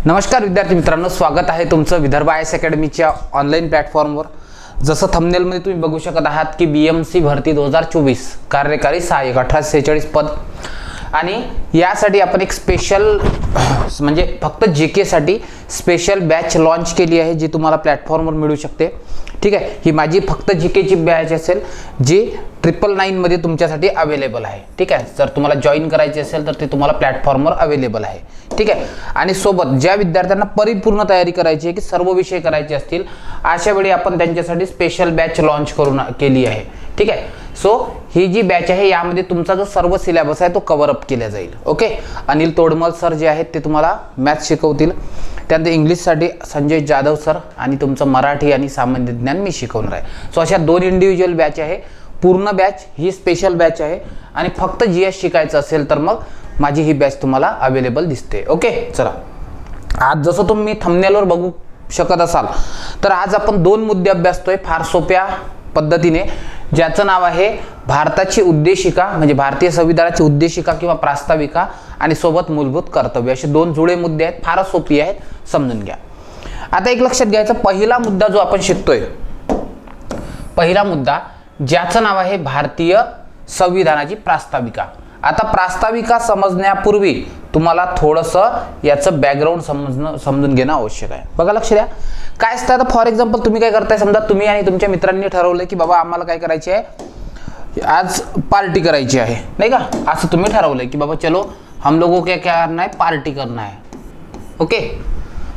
नमस्कार विद्यार्थी मित्रांनो, स्वागत आहे तुमचं विदर्भ आयएस अकॅडमीच्या ऑनलाईन प्लॅटफॉर्मवर। जसं थंबनेलमध्ये तुम्ही बघू शकत आहात की बीएमसी भरती 2024 कार्यकारी सहाय्यक 1846 पद आणि यासाठी आपण एक स्पेशल म्हणजे फक्त जीके साठी स्पेशल बॅच लॉन्च केली आहे, जी तुम्हाला प्लॅटफॉर्मवर मिळू शकते। ठीक आहे, ही माझी फक्त जीकेची बॅच असेल जी 999 मध्ये तुमच्यासाठी अवेलेबल आहे। ठीक आहे, जर तुम्हाला जॉईन करायची असेल तर ते तुम्हाला प्लॅटफॉर्मवर अवेलेबल आहे। ठीक आहे, आणि सोबत ज्या विद्यार्थ्यांना परिपूर्ण तयारी करायची आहे की सर्व विषय करायचे असतील अशा वेळी आपण त्यांच्यासाठी स्पेशल बॅच लॉन्च केली आहे। ठीक आहे, सो ही जी बॅच आहे यामध्ये तुमचा जो सर्व सिलेबस आहे तो कव्हर अप केला जाईल। ओके, अनिल तोडमल सर जे आहेत ते तुम्हाला मॅथ्स शिकवतील, त्यानंतर इंग्लिशसाठी संजय जाधव सर आणि तुमचं मराठी आणि सामान्य ज्ञान मी शिकवणार आहे। सो अशा दोन इंडिव्हिज्युअल बॅच आहे। पूर्ण बॅच ही स्पेशल बॅच आहे आणि फक्त जीएस शिकायचं असेल तर मग माझी ही बॅच तुम्हाला अवेलेबल दिसते। ओके, चला आज जसं तुम्ही थंबनेलवर बघू शकत असाल तर आज आपण दोन मुद्दे अभ्यासतोय फार सोप्या पद्धतीने, ज्याचं नाव आहे भारताची उद्देशिका म्हणजे भारतीय संविधानाची उद्देशिका किंवा प्रास्ताविका आणि सोबत मूलभूत कर्तव्य, असे दोन जुळे मुद्दे आहेत, फार सोपी आहेत, समजून घ्या। आता एक लक्षात घ्यायचा पहिला मुद्दा जो आपण शिकतोय, पहिला मुद्दा ज्याचं नाव आहे भारतीय संविधानाची प्रास्ताविका। आता प्रास्ताविका समजण्यापूर्वी तुम्हाला थोडंसं याचं बॅकग्राऊंड समजून घेणं आवश्यक आहे। बघा, लक्ष द्या काय असतं। आता फॉर एक्झाम्पल तुम्ही काय करताय, समजा तुम्ही आणि तुमच्या मित्रांनी ठरवलं की बाबा आम्हाला काय करायची आहे, आज पार्टी करायची आहे, नाही का, असं तुम्ही ठरवलंय की बाबा चलो हम लोगों को क्या करना है, पार्टी करना है। ओके,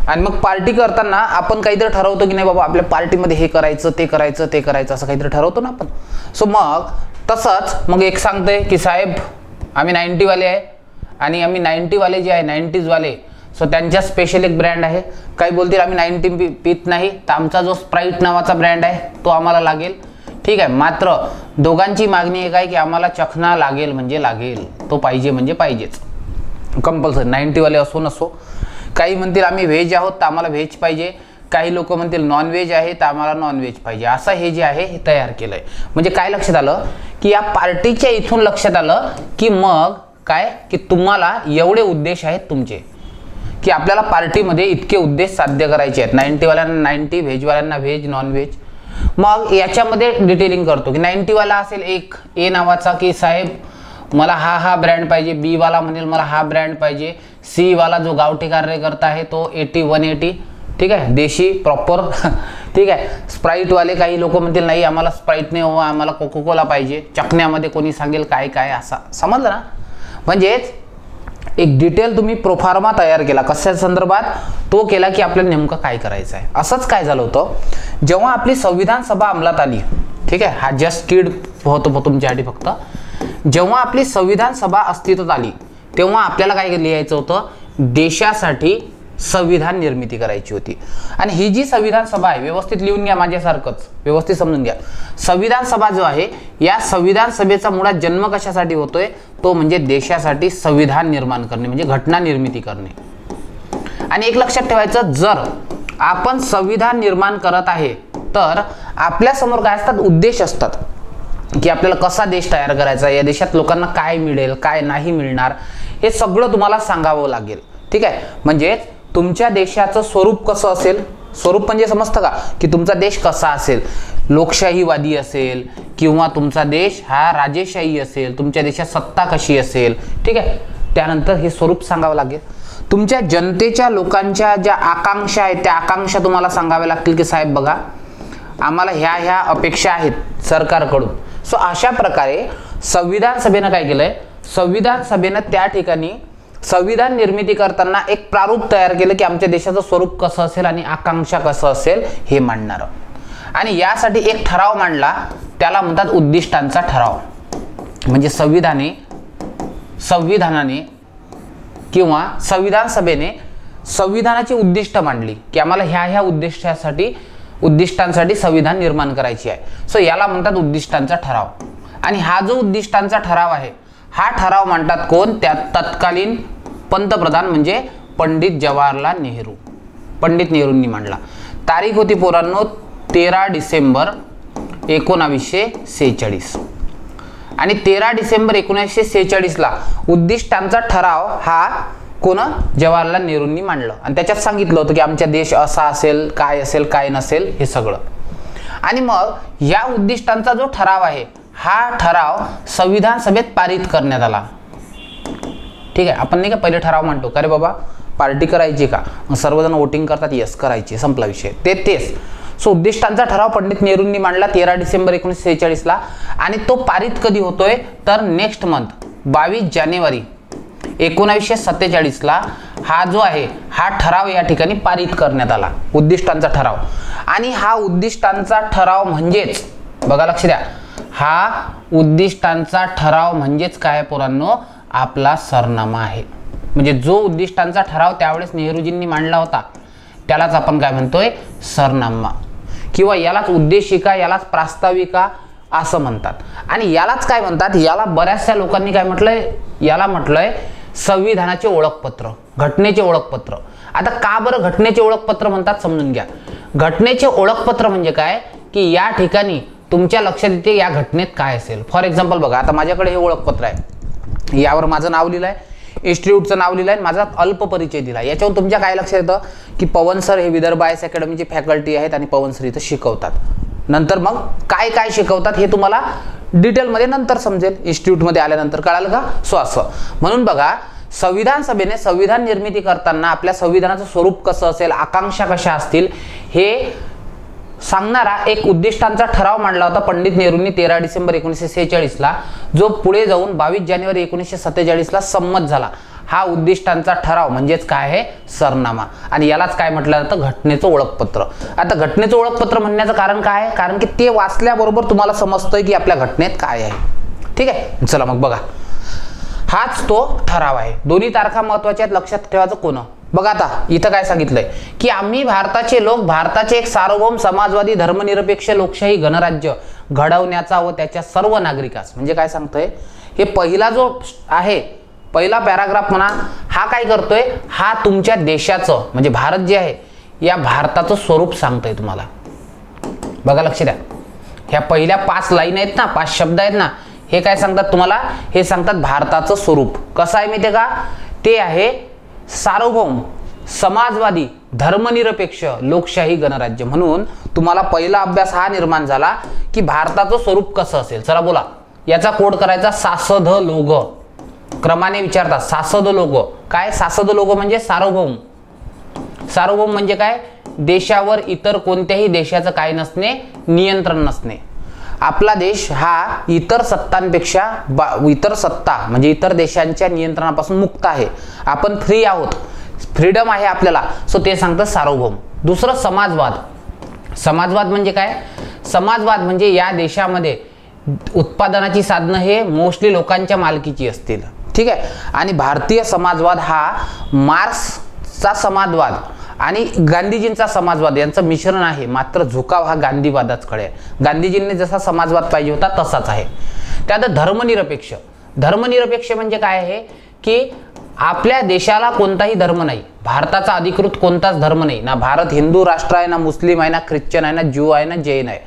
आणि मग पार्टी करताना आपण काहीतरी ठरवतो की नाही बाबा आपल्या पार्टीमध्ये हे करायचं ते करायचं ते करायचं असं काहीतरी ठरवतो ना आपण। सो मग तसंच मग एक सांगते की साहेब आम्ही 90 वाले आहे आणि आम्ही 90 वाले जे आहे 90s वाले, सो त्यांच्या स्पेशल एक ब्रँड आहे। काही बोलतील आम्ही 90 पित नाही तर आमचा जो स्प्राईट नावाचा ब्रँड आहे तो आम्हाला लागेल। ठीक आहे, मात्र दोघांची मागणी एक आहे की आम्हाला चखना लागेल म्हणजे लागेल, तो पाहिजे म्हणजे पाहिजेच, कंपल्सरी 90 वाले असो नसो। काही म्हणतील आम्ही व्हेज आहोत तर आम्हाला व्हेज पाहिजे, काही लोक म्हणतील नॉन व्हेज आहे तर आम्हाला नॉन व्हेज पाहिजे, असं हे जे आहे हे तयार केलंय। म्हणजे काय लक्षात आलं की या पार्टीच्या इथून लक्षात आलं की मग काय की तुम्हाला एवढे उद्देश आहेत तुमचे की आपल्याला पार्टीमध्ये इतके उद्देश साध्य करायचे आहेत। 90 वाल्यांना 90, व्हेज वाल्यांना व्हेज, नॉन व्हेज। मग याच्यामध्ये डिटेलिंग करतो की 90 वाला असेल एक ए नावाचा की साहेब मला हा ब्रँड पाहिजे, बी वाला म्हणेल मला हा ब्रँड पाहिजे, सी वाला जो गावठी कार्यकर्ता आहे तो 80 180, ठीक आहे, देशी प्रॉपर। ठीक आहे, स्प्राईट वाले काही लोक म्हणतील नाही आम्हाला स्प्राईट नाही, आम्हाला कोको कोला पाहिजे, चकण्यामध्ये कोणी सांगेल काय काय, असा समजलं ना। म्हणजेच एक डिटेल तुम्ही प्रोफार्मा तयार केला, कशा संदर्भात तो केला की आपल्याला नेमकं काय करायचं आहे। असंच काय झालं होतं जेव्हा आपली संविधान सभा अंमलात आली, ठीक आहे, हा जस्ट किड होतो तुमच्यासाठी फक्त, जेव्हा आपली संविधान सभा अस्तित्वात आली तेव्हा आपल्याला काय लिहायचं होतं, देशासाठी संविधान निर्मिती करायची होती। आणि ही जी संविधान सभा आहे, व्यवस्थित लिहून घ्या माझ्यासारखंच, व्यवस्थित समजून घ्या। संविधान सभा जो आहे या संविधान सभेचा मुळात जन्म कशासाठी होतोय, तो म्हणजे देशासाठी संविधान निर्माण करणे म्हणजे घटना निर्मिती करणे। आणि एक लक्षात ठेवायचं, जर आपण संविधान निर्माण करत आहे तर आपल्या समोर काय असतात, उद्देश असतात की आपल्याला कसा देश तयार करायचा, या देशात लोकांना काय मिळेल काय नाही मिळणार हे सगळं तुम्हाला सांगावं लागेल। ठीक आहे, म्हणजे तुमच्या देशाचं स्वरूप कसं असेल, स्वरूप म्हणजे समजतं का की तुमचा देश कसा असेल, लोकशाहीवादी असेल किंवा तुमचा देश हा राजेशाही असेल, तुमच्या देशात सत्ता कशी असेल। ठीक आहे, त्यानंतर हे स्वरूप सांगावं लागेल। तुमच्या जनतेच्या लोकांच्या ज्या आकांक्षा आहेत त्या आकांक्षा तुम्हाला सांगाव्या लागतील की साहेब बघा आम्हाला ह्या अपेक्षा आहेत सरकारकडून। सो अशा प्रकारे संविधान सभेनं काय केलंय, संविधान सभेनं त्या ठिकाणी संविधान निर्मिती करताना एक प्रारूप तयार केलं की आमच्या देशाचं स्वरूप कसं असेल आणि आकांक्षा कसं असेल हे मांडणार। आणि यासाठी एक ठराव मांडला, त्याला म्हणतात उद्दिष्टांचा ठराव। म्हणजे संविधानाने किंवा संविधान सभेने संविधानाची उद्दिष्ट मांडली की आम्हाला ह्या उद्दिष्टांसाठी संविधान निर्माण करायची आहे। सो याला म्हणतात उद्दिष्टांचा ठराव। आणि हा जो उद्दिष्टांचा ठराव आहे हा ठराव मांडतात कोण, त्या तत्कालीन पंतप्रधान म्हणजे पंडित जवाहरलाल नेहरू, पंडित नेहरूंनी मांडला। तारीख होती पोरांनो 13 डिसेंबर 1946 आणि 13 डिसेंबर 1946 ला उद्दिष्टांचा ठराव हा कोण? जवाहरलाल नेहरूंनी मांडलं आणि त्याच्यात सांगितलं होतं की आमचा देश असा असेल, काय नसेल हे सगळं. आणि मग या उद्दिष्टांचा जो ठराव आहे हा ठराव संविधान सभेत पारित करण्यात आला. ठीक आहे, आपण नाही का पहिले ठराव मांडतो का रे बाबा पार्टी करायची का, मग सर्वजण वोटिंग करतात, यस करायची, संपला विषय. तेच सो उद्दिष्टांचा ठराव पंडित नेहरूंनी मांडला 13 डिसेंबर 1946 ला. आणि तो पारित कधी होतोय तर नेक्स्ट मंथ 22 जानेवारी 1947 ला हा जो आहे हा ठराव या ठिकाणी पारित करण्यात आला, उद्दिष्टांचा ठराव. आणि हा उद्दिष्टांचा ठराव म्हणजेच बघा लक्ष द्या, हा उद्दिष्टांचा ठराव म्हणजेच काय पोरांनो, आपला सरनामा आहे. म्हणजे जो उद्दिष्टांचा ठराव त्यावेळेस नेहरूजींनी मांडला होता त्यालाच आपण काय म्हणतोय, सरनामा, किंवा यालाच उद्देशिका, यालाच प्रास्ताविका असं म्हणतात. आणि यालाच काय म्हणतात, याला बऱ्याचशा लोकांनी काय म्हटलंय, याला म्हटलंय संविधानाचे ओळखपत्र, घटनेचे ओळखपत्र. आता का बरं घटनेचे ओळखपत्र म्हणतात समजून घ्या. घटनेचे ओळखपत्र म्हणजे काय की या ठिकाणी तुमच्या लक्षात येते या घटनेत काय असेल. फॉर एक्झाम्पल बघा, आता माझ्याकडे हे ओळखपत्र आहे, यावर माझं नाव लिहिलंय, इन्स्टिट्यूटचं नाव लिहिलंय, माझा अल्प परिचय दिला. याच्यावर तुमच्या काय लक्षात येतं की पवन सर हे विदर्भ आयएस अकॅडमीचे फॅकल्टी आहेत आणि पवन सर इथं शिकवतात. नंतर मग काय काय शिकवतात हे तुम्हाला डिटेलमध्ये नंतर समजेल, इन्स्टिट्यूटमध्ये आल्यानंतर कळालं का. सो असं म्हणून बघा, संविधान सभेने संविधान निर्मिती करताना आपल्या संविधानाचं स्वरूप कसं असेल, आकांक्षा कशा असतील हे सांगणारा एक उद्दिष्टांचा ठराव मांडला होता पंडित नेहरूंनी 13 डिसेंबर 1946 ला, जो पुढे जाऊन 22 जानेवारी 1947 ला संमत झाला. हा उद्दिष्टांचा ठराव म्हणजेच काय आहे, सरनामा. आणि यालाच काय म्हटलं जातं, घटनेचं ओळखपत्र. आता घटनेचं ओळखपत्र म्हणण्याचं कारण काय आहे, कारण की ते वाचल्याबरोबर तुम्हाला समजतंय की आपल्या घटनेत काय आहे. ठीक आहे, चला मग बघा, हाच तो ठराव आहे. दोन्ही तारखा महत्वाच्या आहेत, लक्षात ठेवायचं कोण. बघा आता इथं काय सांगितलंय की आम्ही भारताचे लोक भारताचे एक सार्वभौम समाजवादी धर्मनिरपेक्ष लोकशाही गणराज्य घडवण्याचा व त्याच्या सर्व नागरिकास, म्हणजे काय सांगतोय, हे पहिला जो आहे पहिला पॅराग्राफ म्हणा, हा काय करतोय, हा तुमच्या देशाचं म्हणजे भारत जे आहे या भारताचं स्वरूप सांगतोय तुम्हाला. बघा लक्ष द्या, ह्या पहिल्या 5 लाईन आहेत ना, 5 शब्द आहेत ना, हे काय सांगतात तुम्हाला, हे सांगतात भारताचं स्वरूप कसं आहे माहिती आहे का, ते आहे सार्वभौम समाजवादी धर्मनिरपेक्ष लोकशाही गणराज्य. म्हणून तुम्हाला पहिला अभ्यास हा निर्माण झाला की भारताचं स्वरूप कसं असेल. चला बोला, याचा कोड करायचा सासध लोग, क्रमाने विचारतात सासध लोग. काय सासध लोग म्हणजे सार्वभौम. सार्वभौम म्हणजे काय, देशावर इतर कोणत्याही देशाचं काय नसणे, नियंत्रण नसणे. आपला देश हा इतर सत्तांपेक्षा इतर सत्ता म्हणजे इतर देशांच्या नियंत्रणापासून मुक्त आहे. आपण फ्री आहोत, फ्रीडम आहे आपल्याला. सो ते सांगतं सार्वभौम. दुसरं समाजवाद. समाजवाद म्हणजे काय, समाजवाद म्हणजे या देशामध्ये उत्पादनाची साधनं हे मोस्टली लोकांच्या मालकीची असतील. ठीक आहे. आणि भारतीय समाजवाद हा मार्क्सचा समाजवाद आणि गांधीजींचा समाजवाद यांचं मिश्रण आहे. मात्र झुकाव हा गांधीवादाचकडे आहे. गांधीजींनी जसा समाजवाद पाहिजे होता तसाच आहे. त्यानंतर धर्मनिरपेक्ष. धर्मनिरपेक्ष म्हणजे काय आहे की आपल्या देशाला कोणताही धर्म नाही, भारताचा अधिकृत कोणताच धर्म नाही, ना भारत हिंदू राष्ट्र आहे, ना मुस्लिम आहे, ना ख्रिश्चन आहे, ना ज्यू आहे, ना जैन आहे.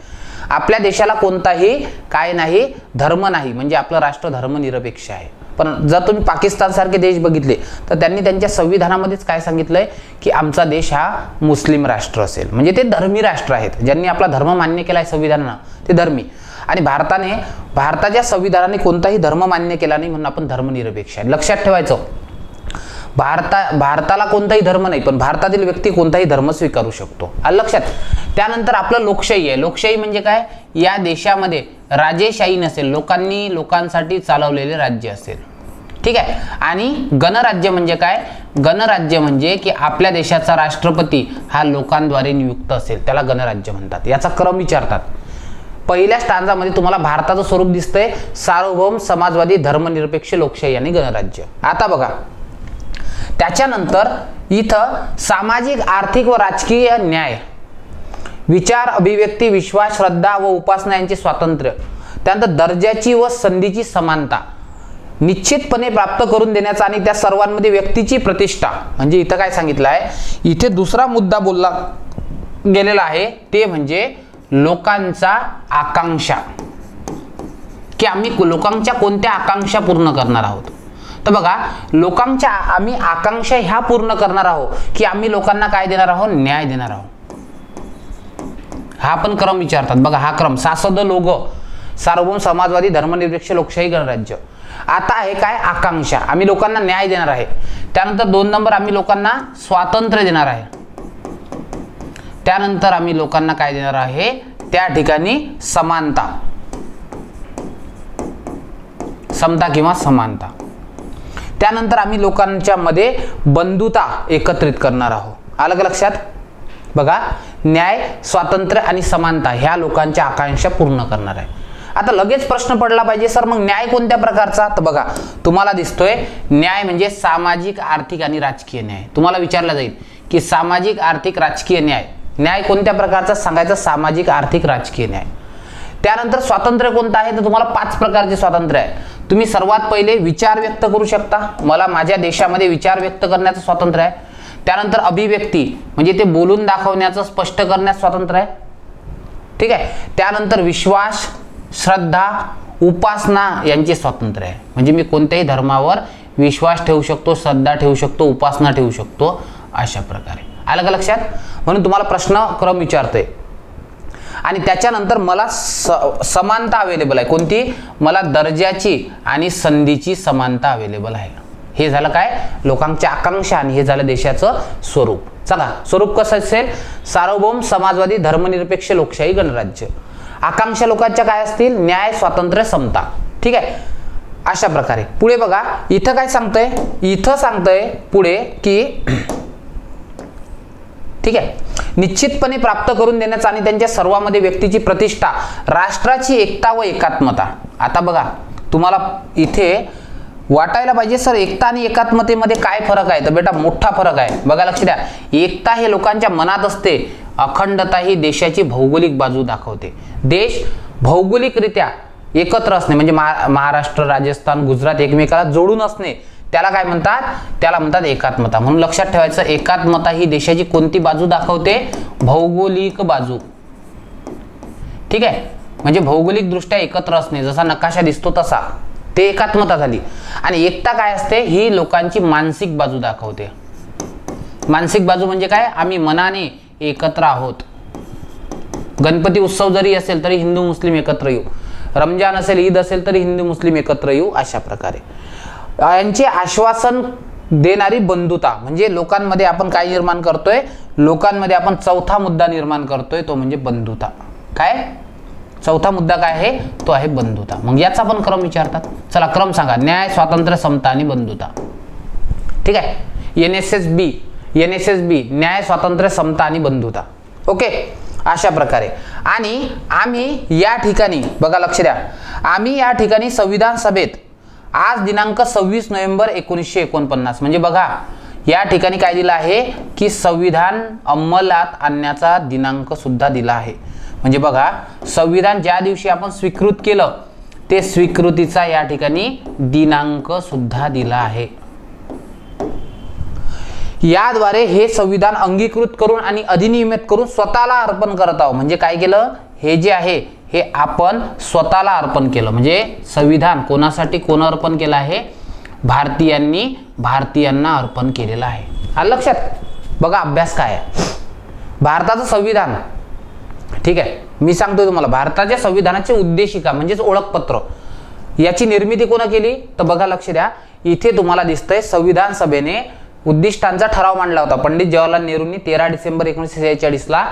आपल्या देशाला कोणताही काय नाही, धर्म नाही, म्हणजे आपलं राष्ट्र धर्मनिरपेक्ष आहे. पण जर तुम्ही पाकिस्तान सारखे देश बघितले तर त्यांनी त्यांच्या संविधानामध्येच काय सांगितलंय की आमचा देश हा मुस्लिम राष्ट्र असेल, म्हणजे ते धर्मी राष्ट्र आहेत. ज्यांनी आपला धर्म मान्य केला आहे संविधानानं ते धर्मी. आणि भारताच्या संविधानाने कोणताही धर्म मान्य केला नाही म्हणून आपण धर्मनिरपेक्ष आहे. लक्षात ठेवायचं, भारताला कोणताही धर्म नाही पण भारतातील व्यक्ती कोणताही धर्म स्वीकारू शकतो. लक्षात. त्यानंतर आपलं लोकशाही आहे. लोकशाही म्हणजे काय, या देशामध्ये राजेशाही नसेल, लोकांसाठी चालवलेले राज्य असेल. ठीक आहे. आणि गणराज्य म्हणजे काय, गणराज्य म्हणजे की आपल्या देशाचा राष्ट्रपती हा लोकांद्वारे नियुक्त असेल, त्याला गणराज्य म्हणतात. याचा क्रम विचारतात. पहिल्या स्टांजामध्ये तुम्हाला भारताचं स्वरूप दिसतंय, सार्वभौम समाजवादी धर्मनिरपेक्ष लोकशाही आणि गणराज्य. आता बघा त्याच्यानंतर इथं सामाजिक आर्थिक व राजकीय न्याय, विचार अभिव्यक्ती विश्वास श्रद्धा व उपासना यांचे स्वातंत्र्य, त्यानंतर दर्जाची व संधीची समानता निश्चितपणे प्राप्त करून देण्याचा आणि त्या सर्वांमध्ये व्यक्तीची प्रतिष्ठा. म्हणजे इथं काय सांगितलं आहे, इथे दुसरा मुद्दा बोलला गेलेला आहे ते म्हणजे लोकांचा आकांक्षा, की आम्ही लोकांच्या कोणत्या आकांक्षा पूर्ण करणार आहोत. तर बघा, लोकांच्या आम्ही आकांक्षा ह्या पूर्ण करणार आहोत की आम्ही लोकांना काय देणार आहोत, न्याय देणार आहोत. हा पण क्रम विचारतात बघा, हा क्रम सासद लोग सार्वभौम समाजवादी धर्मनिरपेक्ष लोकशाही गणराज्य. आता आहे काय, आकांक्षा, आम्ही लोकांना न्याय देणार आहे. त्यानंतर 2 नंबर आम्ही लोकांना स्वातंत्र्य देणार आहे. त्यानंतर आम्ही लोकांना काय देणार आहे, त्या ठिकाणी समानता, समता किंवा समानता. त्यानंतर आम्ही लोकांच्या मध्ये बंधुता एकत्रित करणार आहोत. आलं का लक्षात? बघा, न्याय, स्वातंत्र्य आणि समानता ह्या लोकांच्या आकांक्षा पूर्ण करणार आहे. आता लगेच प्रश्न पडला पाहिजे, सर मग न्याय कोणत्या प्रकारचा? तर बघा, तुम्हाला दिसतोय न्याय म्हणजे सामाजिक, आर्थिक आणि राजकीय न्याय. तुम्हाला विचारला जाईल की सामाजिक, आर्थिक, राजकीय न्याय, न्याय कोणत्या प्रकारचा सांगायचं, सामाजिक, आर्थिक, राजकीय न्याय. त्यानंतर स्वातंत्र्य कोणतं आहे, तर तुम्हाला 5 प्रकारचे स्वातंत्र्य आहे. तुम्ही सर्वात पहिले विचार व्यक्त करू शकता, मला माझ्या देशामध्ये विचार व्यक्त करण्याचं स्वातंत्र्य आहे. त्यानंतर अभिव्यक्ती म्हणजे ते बोलून दाखवण्याचं, स्पष्ट करण्याचं स्वातंत्र्य आहे. ठीक आहे. त्यानंतर विश्वास, श्रद्धा, उपासना यांचे स्वातंत्र्य आहे. म्हणजे मी कोणत्याही धर्मावर विश्वास ठेवू शकतो, श्रद्धा ठेवू शकतो, उपासना ठेवू शकतो, अशा प्रकारे. आलं का लक्षात? म्हणून तुम्हाला प्रश्न क्रम विचारतोय. आणि त्याच्यानंतर मला समानता अवेलेबल आहे. कोणती? मला दर्जाची आणि संधीची समानता अवेलेबल आहे. हे झालं काय, लोकांची आकांक्षा, आणि हे झालं देशाचं स्वरूप. चला, स्वरूप कसं असेल, सार्वभौम समाजवादी धर्मनिरपेक्ष लोकशाही गणराज्य. आकांक्षा लोकांच्या काय असतील, न्याय, स्वातंत्र्य, समता. ठीक आहे, अशा प्रकारे. पुढे बघा, इथं काय सांगतंय, इथं सांगतंय पुढे की ठीक आहे, निश्चितपणे प्राप्त करून देण्याचा आणि त्यांच्या सर्वांमध्ये व्यक्तीची प्रतिष्ठा, राष्ट्राची एकता व एकात्मता. आता बघा, तुम्हाला इथे वाटायला पाहिजे सर एकता आणि एकात्मतेमध्ये काय फरक आहे, तर बेटा मोठा फरक आहे. बघा, लक्ष द्या. एकता हे लोकांच्या मनात असते, अखंडता ही देशाची भौगोलिक बाजू दाखवते. देश भौगोलिकरित्या एकत्र असणे म्हणजे महाराष्ट्र, राजस्थान, गुजरात एकमेकाला जोडून असणे, त्याला काय म्हणतात, त्याला म्हणतात एकात्मता. म्हणून लक्षात ठेवायचं, एकात्मता ही देशाची कोणती बाजू दाखवते, भौगोलिक बाजू. ठीक आहे, म्हणजे भौगोलिक दृष्ट्या एकत्र असणे, जसा नकाशा दिसतो तसा, ते एकात्मता झाली. आणि एकता काय असते, ही लोकांची मानसिक बाजू दाखवते. मानसिक बाजू म्हणजे काय, आम्ही मनाने एकत्र आहोत. गणपती उत्सव जरी असेल तरी हिंदू मुस्लिम एकत्र येऊ, रमजान असेल, ईद असेल तरी हिंदू मुस्लिम एकत्र येऊ, अशा प्रकारे. यांचे आश्वासन देणारी बंधुता म्हणजे लोकांमध्ये आपण काय निर्माण करतोय, लोकांमध्ये आपण चौथा मुद्दा निर्माण करतोय, तो म्हणजे बंधुता. काय चौथा मुद्दा काय आहे, तो आहे बंधुता. मग याचा पण क्रम विचारतात. चला, क्रम सांगा, न्याय, स्वातंत्र्य, समता आणि बंधुता. ठीक आहे, NSSB न्याय, स्वातंत्र्य, समता आणि बंधुता. ओके, अशा प्रकारे. आणि आम्ही या ठिकाणी बघा, लक्ष द्या, आम्ही या ठिकाणी संविधान सभेत आज दिनांक 26 नोव्हेंबर 1949 म्हणजे बघा, या ठिकाणी काय दिलं आहे की संविधान अंमलात आणण्याचा दिनांक सुद्धा दिला आहे. म्हणजे बघा, संविधान ज्या दिवशी आपण स्वीकृत केलं, ते स्वीकृतीचा या ठिकाणी दिनांक सुद्धा दिला आहे. याद्वारे हे संविधान अंगीकृत करून आणि अधिनियमित करून स्वतःला अर्पण करत आहोत. म्हणजे काय केलं, हे जे आहे हे आपण स्वतःला अर्पण केलं. म्हणजे संविधान कोणासाठी, कोण अर्पण केलं आहे, भारतीयांना अर्पण केलेलं आहे. आलं लक्षात? बघा, अभ्यास काय आहे, भारताचं संविधान. ठीक आहे, मी सांगतोय तुम्हाला, भारताच्या संविधानाचे उद्देशिका म्हणजेच ओळखपत्र, याची निर्मिती कोण केली, तर बघा, लक्ष द्या, इथे तुम्हाला दिसतंय संविधान सभेने उद्दिष्टांचा ठराव मांडला होता. पंडित जवाहरलाल नेहरूंनी 13 डिसेंबर 1946 ला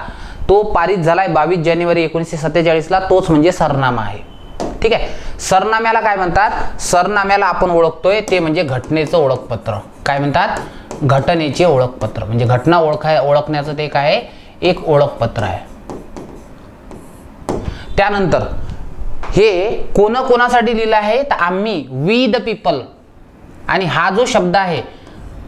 तो पारित झालाय. 22 जानेवारी 1947 ला तोच म्हणजे सरनामा आहे. ठीक आहे, सरनाम्याला काय म्हणतात, सरनाम्याला आपण ओळखतोय ते म्हणजे घटनेचं ओळखपत्र. काय म्हणतात, घटनेचे ओळखपत्र. म्हणजे घटना ओळखण्याचं ते काय आहे, एक ओळखपत्र आहे. त्यानंतर हे कोणासाठी लिहिलं आहे, तर आम्ही, वी द पीपल. आणि हा जो शब्द आहे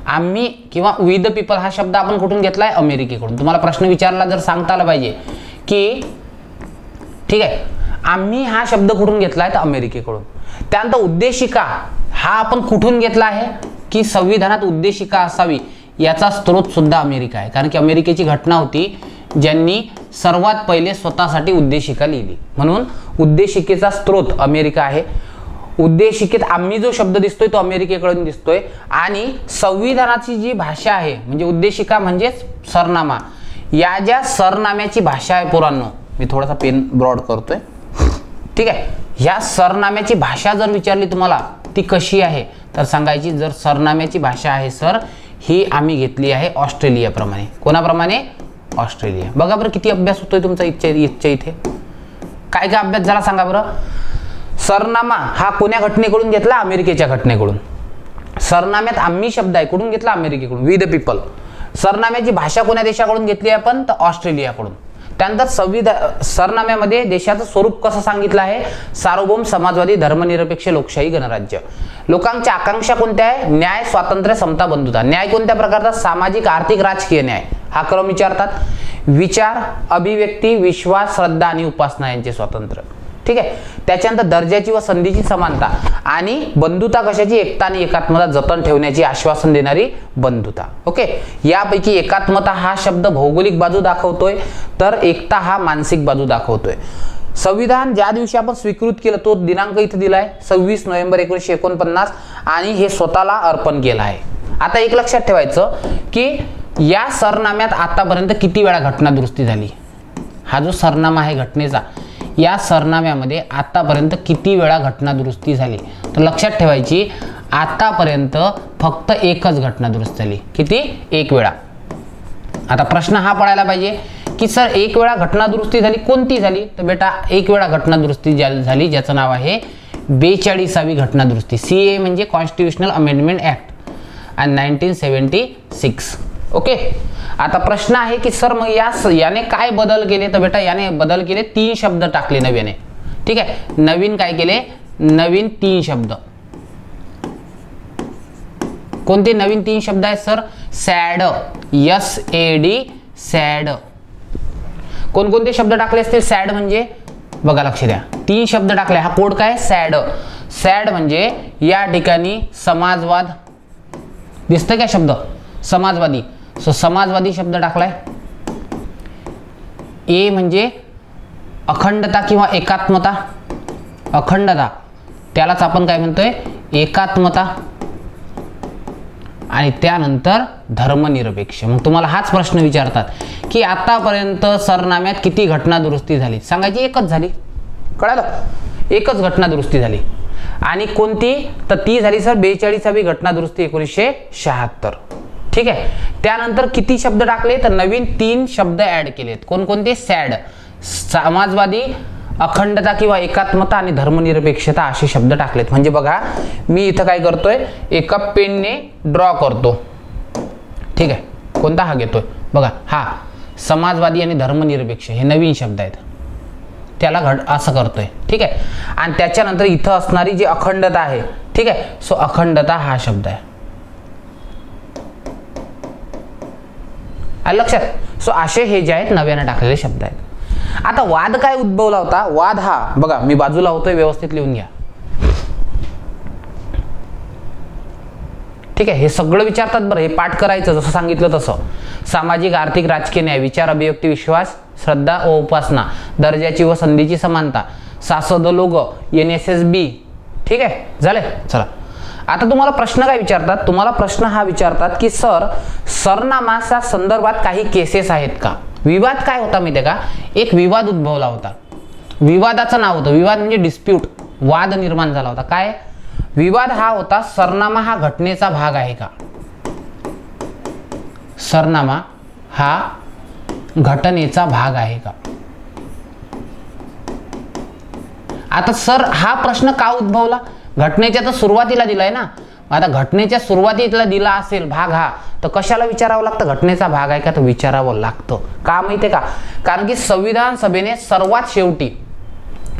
आम्ही किंवा वी द पीपल, हा शब्द आपण कुठून घेतलाय, अमेरिकेकडून. तुम्हाला प्रश्न विचारला जर सांगता आला पाहिजे की ठीक आहे, आम्ही हा शब्द कुठून घेतलाय, तर अमेरिकेकडून. त्यानंतर उद्देशिका हा आपण कुठून घेतला आहे की संविधानात उद्देशिका असावी, याचा स्रोत सुद्धा अमेरिका आहे. कारण की अमेरिकेची घटना होती ज्यांनी सर्वात पहिले स्वतःसाठी उद्देशिका लिहिली, म्हणून उद्देशिकेचा स्रोत अमेरिका आहे. उद्देशिकेत आम्ही जो शब्द दिसतोय तो अमेरिकेकडून दिसतोय आणि संविधानाची जी भाषा आहे म्हणजे उद्देशिका म्हणजेच सरनामा, या ज्या सरनाम्याची भाषा आहे पोरांनो, मी थोडासा पेन ब्रॉड करतोय, ठीक आहे. ह्या सरनाम्याची भाषा जर विचारली तुम्हाला ती कशी आहे तर सांगायची, जर सरनाम्याची भाषा आहे सर ही आम्ही घेतली आहे ऑस्ट्रेलियाप्रमाणे. कोणाप्रमाणे? ऑस्ट्रेलिया. बघा बरं किती अभ्यास होतोय तुमचा इथच्या इथे. काय काय अभ्यास झाला सांगा बरं. सरनामा हा कोण्या घटनेकडून घेतला? अमेरिकेच्या घटनेकडून. सरनाम्यात आम्ही शब्द आहे कुठून घेतला? अमेरिकेकडून. We the people. सरनाम्याची भाषा कोण्या देशाकडून घेतली आपण? तर ऑस्ट्रेलियाकडून. त्यानंतर सरनाम्यामध्ये देशाचं स्वरूप कसं सांगितलं आहे? सार्वभौम, समाजवादी, धर्मनिरपेक्ष, लोकशाही, गणराज्य. लोकांच्या आकांक्षा कोणत्या आहे? न्याय, स्वातंत्र्य, समता, बंधुता. न्याय कोणत्या प्रकारचा? सामाजिक, आर्थिक, राजकीय न्याय हा क्रम विचारतात. विचार, अभिव्यक्ती, विश्वास, श्रद्धा आणि उपासना यांचे स्वातंत्र्य. ठीक आहे. त्याच्यानंतर दर्जाची व संधीची समानता आणि बंधुता कशाची? एकता आणि एकात्मता जतन ठेवण्याची आश्वासन देणारी बंधुता. ओके. यापैकी एकात्मता हा शब्द भौगोलिक बाजू दाखवतोय तर एकता हा मानसिक बाजू दाखवतोय. संविधान ज्या दिवशी आपण स्वीकृत केलं तो दिनांक इथे दिलाय 26 नोव्हेंबर 1949 आणि हे स्वतःला अर्पण केलं आहे. आता एक लक्षात ठेवायचं की या सरनाम्यात आतापर्यंत किती वेळा घटना दुरुस्ती झाली. हा जो सरनामा आहे घटनेचा, या सरनाम्यामध्ये आतापर्यंत किती वेळा घटना दुरुस्ती झाली तर लक्षात ठेवायची आतापर्यंत फक्त एकच घटना दुरुस्ती झाली. किती? एक वेळा. आता प्रश्न हा पडायला पाहिजे की सर एक वेळा घटना दुरुस्ती झाली, कोणती झाली? तर बेटा एक वेळा घटना दुरुस्ती झाली ज्याचं नाव आहे 42वी घटना दुरुस्ती. CA म्हणजे कॉन्स्टिट्यूशनल अमेंडमेंट ऍक्ट आणि 1976. ओके. आता प्रश्न आहे की सर मग याने काय बदल केले? तर बेटा याने बदल केले, 3 शब्द टाकले नव्याने. ठीक आहे. नवीन काय केले? नवीन 3 शब्द. कोणते नवीन 3 शब्द आहेत सर? Sad, SAD, sad. कोणकोणते शब्द टाकले असतील? सॅड म्हणजे बघा लक्ष द्या 3 शब्द टाकले. हा कोड काय? सॅड. सॅड म्हणजे या ठिकाणी समाजवाद दिसतंय काय शब्द? समाजवादी. सो समाजवादी शब्द टाकलाय. ए म्हणजे अखंडता किंवा एकात्मता. अखंडता त्यालाच आपण काय म्हणतोय? एकात्मता. आणि त्यानंतर धर्मनिरपेक्ष. मग तुम्हाला हाच प्रश्न विचारतात की आतापर्यंत सरनाम्यात किती घटना दुरुस्ती झाली? सांगायची एकच झाली. कळालं? एकच घटना दुरुस्ती झाली. आणि कोणती? तर ती झाली सर 42वी घटना दुरुस्ती 1976. ठीक आहे. त्यानंतर किती शब्द टाकले? तर नवीन 3 शब्द ऍड केलेत. कोणकोणते? सॅड, समाजवादी, अखंडता किंवा एकात्मता आणि धर्मनिरपेक्षता असे शब्द टाकलेत. म्हणजे बघा मी इथं काय करतोय? एका पेनने ड्रॉ करतो. ठीक आहे. कोणता? हा घेतोय. बघा हा समाजवादी आणि धर्मनिरपेक्ष हे नवीन शब्द आहेत, त्याला असं करतोय. ठीक आहे. आणि त्याच्यानंतर इथं असणारी जी अखंडता आहे, ठीक आहे, सो अखंडता हा शब्द आहे. लक्षात. सो असे हे जे आहेत नव्याने टाकलेले शब्द आहेत. आता वाद काय उद्भवला होता? वाद हा बघा मी बाजूला होतोय, व्यवस्थित लिहून घ्या. ठीक आहे. हे सगळं विचारतात बरं, हे पाठ करायचं जसं सांगितलं तसं. सामाजिक, आर्थिक, राजकीय न्याय, विचार, अभिव्यक्ती, विश्वास, श्रद्धा व उपासना, दर्जाची व संधीची समानता, सासद लोग, NSSB. ठीक आहे. झाले. चला आता तुम्हाला प्रश्न काय विचारतात? तुम्हाला प्रश्न हा विचारतात की सर सरनामाच्या संदर्भात काही केसेस आहेत का? विवाद काय होता माहिती आहे का? एक विवाद उद्भवला होता. विवादाचं नाव होतं, विवाद म्हणजे डिस्प्यूट, वाद निर्माण झाला होता. काय विवाद हा होता? सरनामा हा घटनेचा भाग आहे का? सरनामा हा घटनेचा भाग आहे का? आता सर हा प्रश्न का उद्भवला? घटनेच्या तर सुरुवातीला दिलाय ना. आता घटनेच्या सुरुवातीला दिला असेल भाग हा, तर कशाला विचारावं लागतं? घटनेचा भाग आहे का? तर विचारावं लागतं. का माहितीये का? कारण की संविधान सभेने सर्वात शेवटी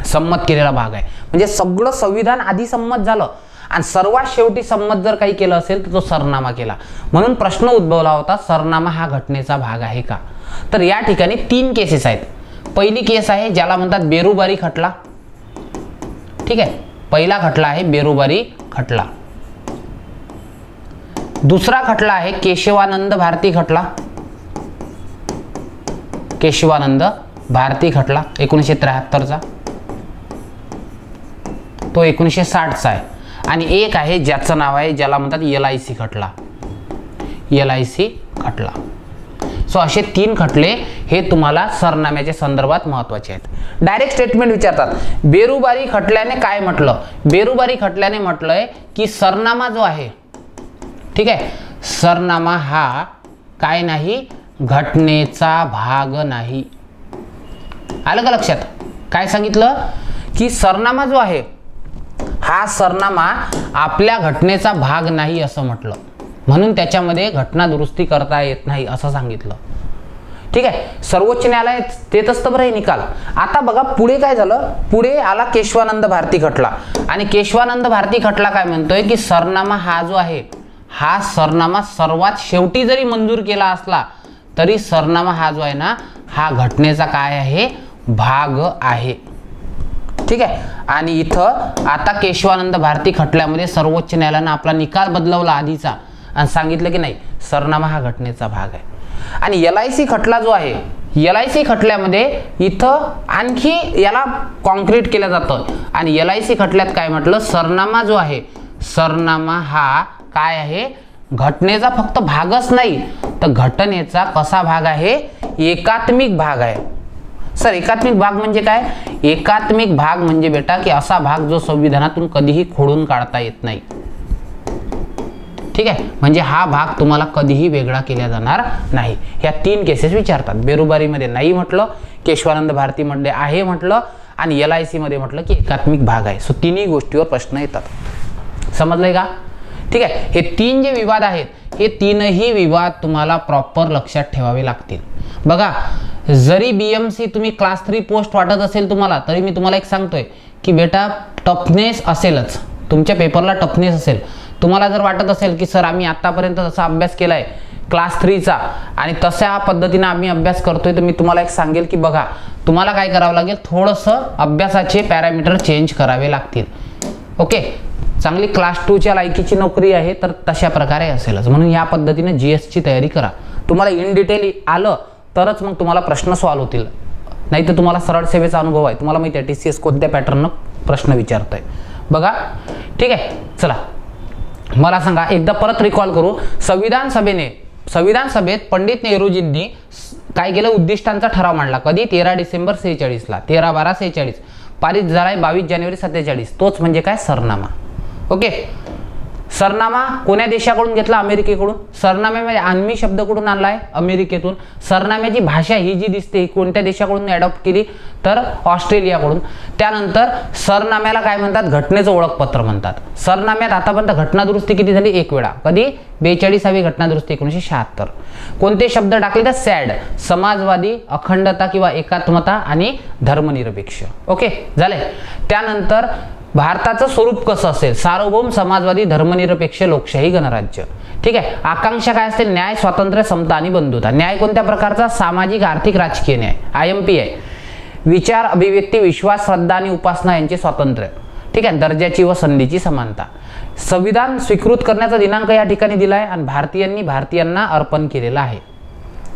संमत केलेला भाग आहे. म्हणजे सगळं संविधान आधी संमत झालं आणि सर्वात शेवटी संमत जर काही केलं असेल तर तो सरनामा केला. म्हणून प्रश्न उद्भवला होता सरनामा हा घटनेचा भाग आहे का? तर या ठिकाणी 3 केसेस आहेत. पहिली केस आहे ज्याला म्हणतात बेरुबारी खटला. ठीक आहे. पहिला खटला आहे बेरुबारी खटला. दुसरा खटला आहे केशवानंद भारती खटला. केशवानंद भारती खटला 1973चा. तो 1960चा आहे. आणि एक आहे ज्याचं नाव आहे, ज्याला म्हणतात LIC खटला. LIC खटला. सो असे 3 खटले हे तुम्हाला सरनाम्याच्या संदर्भात महत्त्वाचे आहेत. डायरेक्ट स्टेटमेंट विचारतात. बेरुबारी खटल्याने काय म्हटलं? बेरुबारी खटल्याने म्हटलंय की सरनामा जो आहे, ठीक आहे, सरनामा हा काय नाही, घटनेचा भाग नाही. आलं का लक्षात? काय सांगितलं की सरनामा जो आहे हा सरनामा आपल्या घटनेचा भाग नाही असं म्हटलं, म्हणून त्याच्यामध्ये घटना दुरुस्ती करता येत नाही असं सांगितलं. ठीक आहे, सर्वोच्च न्यायालय देत असतं बरं हे निकाल. आता बघा पुढे काय झालं, पुढे आला केशवानंद भारती खटला. आणि केशवानंद भारती खटला काय म्हणतोय की सरनामा हा जो आहे, हा सरनामा सर्वात शेवटी जरी मंजूर केला असला तरी सरनामा हा जो आहे ना, हा घटनेचा काय आहे, भाग आहे. ठीक आहे. आणि इथं आता केशवानंद भारती खटल्यामध्ये सर्वोच्च न्यायालयानं आपला निकाल बदलवला आधीचा आणि सांगितलं की नाही, सरनामा हा घटनेचा भाग आहे. आणि LIC खटला जो आहे, LIC खटल्यामध्ये इथं आणखी याला कॉन्क्रीट केलं जातं. आणि LIC खटल्यात काय म्हटलं, सरनामा जो आहे, सरनामा हा काय आहे, घटनेचा फक्त भागच नाही तर घटनेचा कसा भाग आहे, एकात्मिक भाग आहे. सर एकात्मिक भाग म्हणजे काय? एकात्मिक भाग म्हणजे बेटा की असा भाग जो संविधानातून कधीही खोडून काढता येत नाही. ठीक आहे, म्हणजे हा भाग तुम्हाला कधीही वेगळा केला जाणार नाही. ह्या 3 केसेस विचारतात. बेरुबारीमध्ये नाही म्हटलं, केशवानंद भारती मध्ये आहे म्हटलं, आणि LIC मध्ये म्हटलं की एकात्मिक भाग आहे. सो तिन्ही गोष्टीवर प्रश्न येतात. समजलंय का? ठीक आहे. हे 3 जे विवाद आहेत, हे 3ही विवाद तुम्हाला प्रॉपर लक्षात ठेवावे लागतील. बघा, जरी BMC तुम्ही क्लास 3 पोस्ट वाटत असेल तुम्हाला, तरी मी तुम्हाला एक सांगतोय की बेटा टफनेस असेलच, तुमच्या पेपरला टफनेस असेल. तुम्हाला जर वाटत असेल की सर आम्ही आतापर्यंत जसा अभ्यास केलाय क्लास 3चा आणि तशा पद्धतीने आम्ही अभ्यास करतोय, तर मी तुम्हाला एक सांगेल की बघा, तुम्हाला काय करावं लागेल, थोडंसं अभ्यासाचे पॅरामीटर चेंज करावे लागतील. ओके, चांगली क्लास 2च्या लायकीची नोकरी आहे तर तशा प्रकारे असेलच. म्हणून या पद्धतीने GSची तयारी करा. तुम्हाला इन डिटेल आलं तरच मग तुम्हाला प्रश्न सॉल्व्ह होतील, नाही तर तुम्हाला सरळ सेवेचा अनुभव आहे, तुम्हाला माहिती आहे TCS कोणत्या पॅटर्ननं प्रश्न विचारतोय. बघा, ठीक आहे. चला मला सांगा, एकदा परत रिकॉल करू. संविधान सभेत पंडित नेहरूजींनी काय केलं, उद्दिष्टांचा ठराव मांडला. कधी? 13 डिसेंबर 46ला, 13/12/46. पारित झालाय 22 जानेवारी 47. तोच म्हणजे काय, सरनामा. ओके, सरनामा कोण्या देशाकडून घेतला? अमेरिकेकडून. सरनाम्यामध्ये आन्मी शब्द कुठून आणलाय? अमेरिकेतून. सरनाम्याची भाषा ही जी दिसते ही कोणत्या देशाकडून अडॉप्ट केली? तर ऑस्ट्रेलियाकडून. त्यानंतर सरनाम्याला काय म्हणतात? घटनेचं ओळखपत्र म्हणतात. सरनाम्यात आतापर्यंत घटना दुरुस्ती किती झाली? 1 वेळा. कधी? 42वी घटना दुरुस्ती 1976. कोणते शब्द टाकले? तर सॅड, समाजवादी, अखंडता किंवा एकात्मता आणि धर्मनिरपेक्ष. ओके झाले. त्यानंतर भारताचं स्वरूप कसं असेल? सार्वभौम, समाजवादी, धर्मनिरपेक्ष, लोकशाही, गणराज्य. ठीक आहे. आकांक्षा काय असते? न्याय, स्वातंत्र्य, समता आणि बंधुता. न्याय कोणत्या प्रकारचा? सामाजिक, आर्थिक, राजकीय न्याय, IMP आहे. विचार, अभिव्यक्ती, विश्वास, श्रद्धा आणि उपासना यांचे स्वातंत्र्य. ठीक आहे. दर्जाची व संधीची समानता. संविधान स्वीकृत करण्याचा दिनांक या ठिकाणी दिलाय आणि भारतीयांना अर्पण केलेला आहे.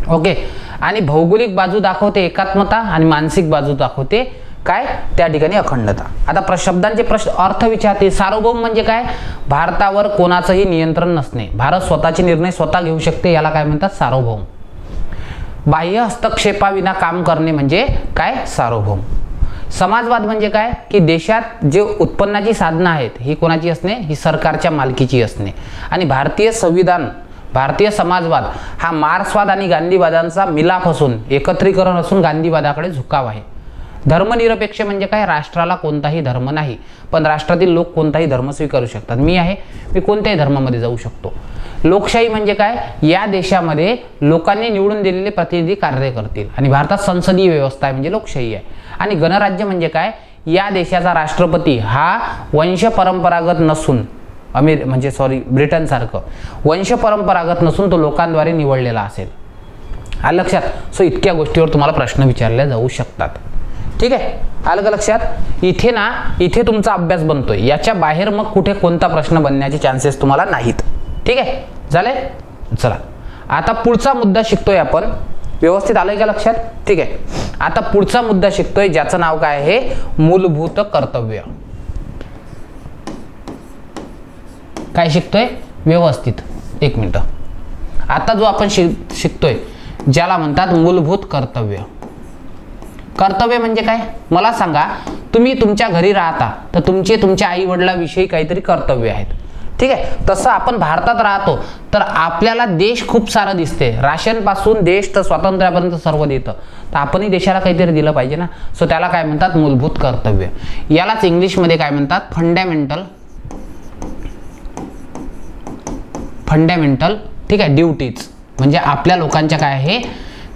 ओके. आणि भौगोलिक बाजू दाखवते एकात्मता आणि मानसिक बाजू दाखवते काय? त्या ठिकाणी अखंडता. आता शब्दांचे प्रश्न अर्थ विचारते. सार्वभौम म्हणजे काय? भारतावर कोणाचंही नियंत्रण नसणे, भारत स्वतःचे निर्णय स्वतः घेऊ शकते, याला काय म्हणतात? सार्वभौम. बाह्य हस्तक्षेपाविना काम करणे म्हणजे काय? सार्वभौम. समाजवाद म्हणजे काय? की देशात जे उत्पन्नाची साधनं आहेत ही कोणाची असणे? ही सरकारच्या मालकीची असणे. आणि भारतीय समाजवाद हा मार्क्सवाद आणि गांधीवादांचा मिलाप असून, एकत्रीकरण असून गांधीवादाकडे झुकाव आहे. धर्मनिरपेक्ष म्हणजे काय? राष्ट्राला कोणताही धर्म नाही, पण राष्ट्रातील लोक कोणताही धर्म स्वीकारू शकतात. मी कोणत्याही धर्मामध्ये जाऊ शकतो. लोकशाही म्हणजे काय? या देशामध्ये लोकांनी निवडून दिलेले प्रतिनिधी कार्य करतील आणि भारतात संसदीय व्यवस्था आहे म्हणजे लोकशाही आहे. आणि गणराज्य म्हणजे काय? या देशाचा राष्ट्रपती हा वंश परंपरागत नसून, ब्रिटन सारखं वंश परंपरागत नसून तो लोकांद्वारे निवडलेला असेल. आलं लक्षात? सो इतक्या गोष्टीवर तुम्हाला प्रश्न विचारले जाऊ शकतात. ठीक आहे. आलं का लक्षात? इथे तुमचा अभ्यास बनतोय, याच्या बाहेर मग कुठे कोणता प्रश्न बनण्याचे चान्सेस तुम्हाला नाहीत. ठीक आहे. झाले. चला आता पुढचा मुद्दा शिकतोय आपण. व्यवस्थित आलंय का लक्षात? ठीक आहे. आता पुढचा मुद्दा शिकतोय ज्याचं नाव काय आहे? मूलभूत कर्तव्य. काय शिकतोय? व्यवस्थित. एक मिनिट. आता जो आपण शिकतोय ज्याला म्हणतात मूलभूत कर्तव्य. कर्तव्य म्हणजे काय? मला सांगा, तुम्ही तुमच्या घरी राहता तर तुमच्या आई वडिलांविषयी काहीतरी कर्तव्य आहेत. ठीक आहे. तसं आपण भारतात राहतो तर आपल्याला देश खूप सारं दिसते. राशन पासून देश तर स्वातंत्र्यापर्यंत सर्व देतं. तर आपणही देशाला काहीतरी दिलं पाहिजे ना. सो त्याला काय म्हणतात? मूलभूत कर्तव्य. यालाच इंग्लिशमध्ये काय म्हणतात? फंडामेंटल ठीक आहे ड्युटीज. म्हणजे आपल्या लोकांच्या काय आहे?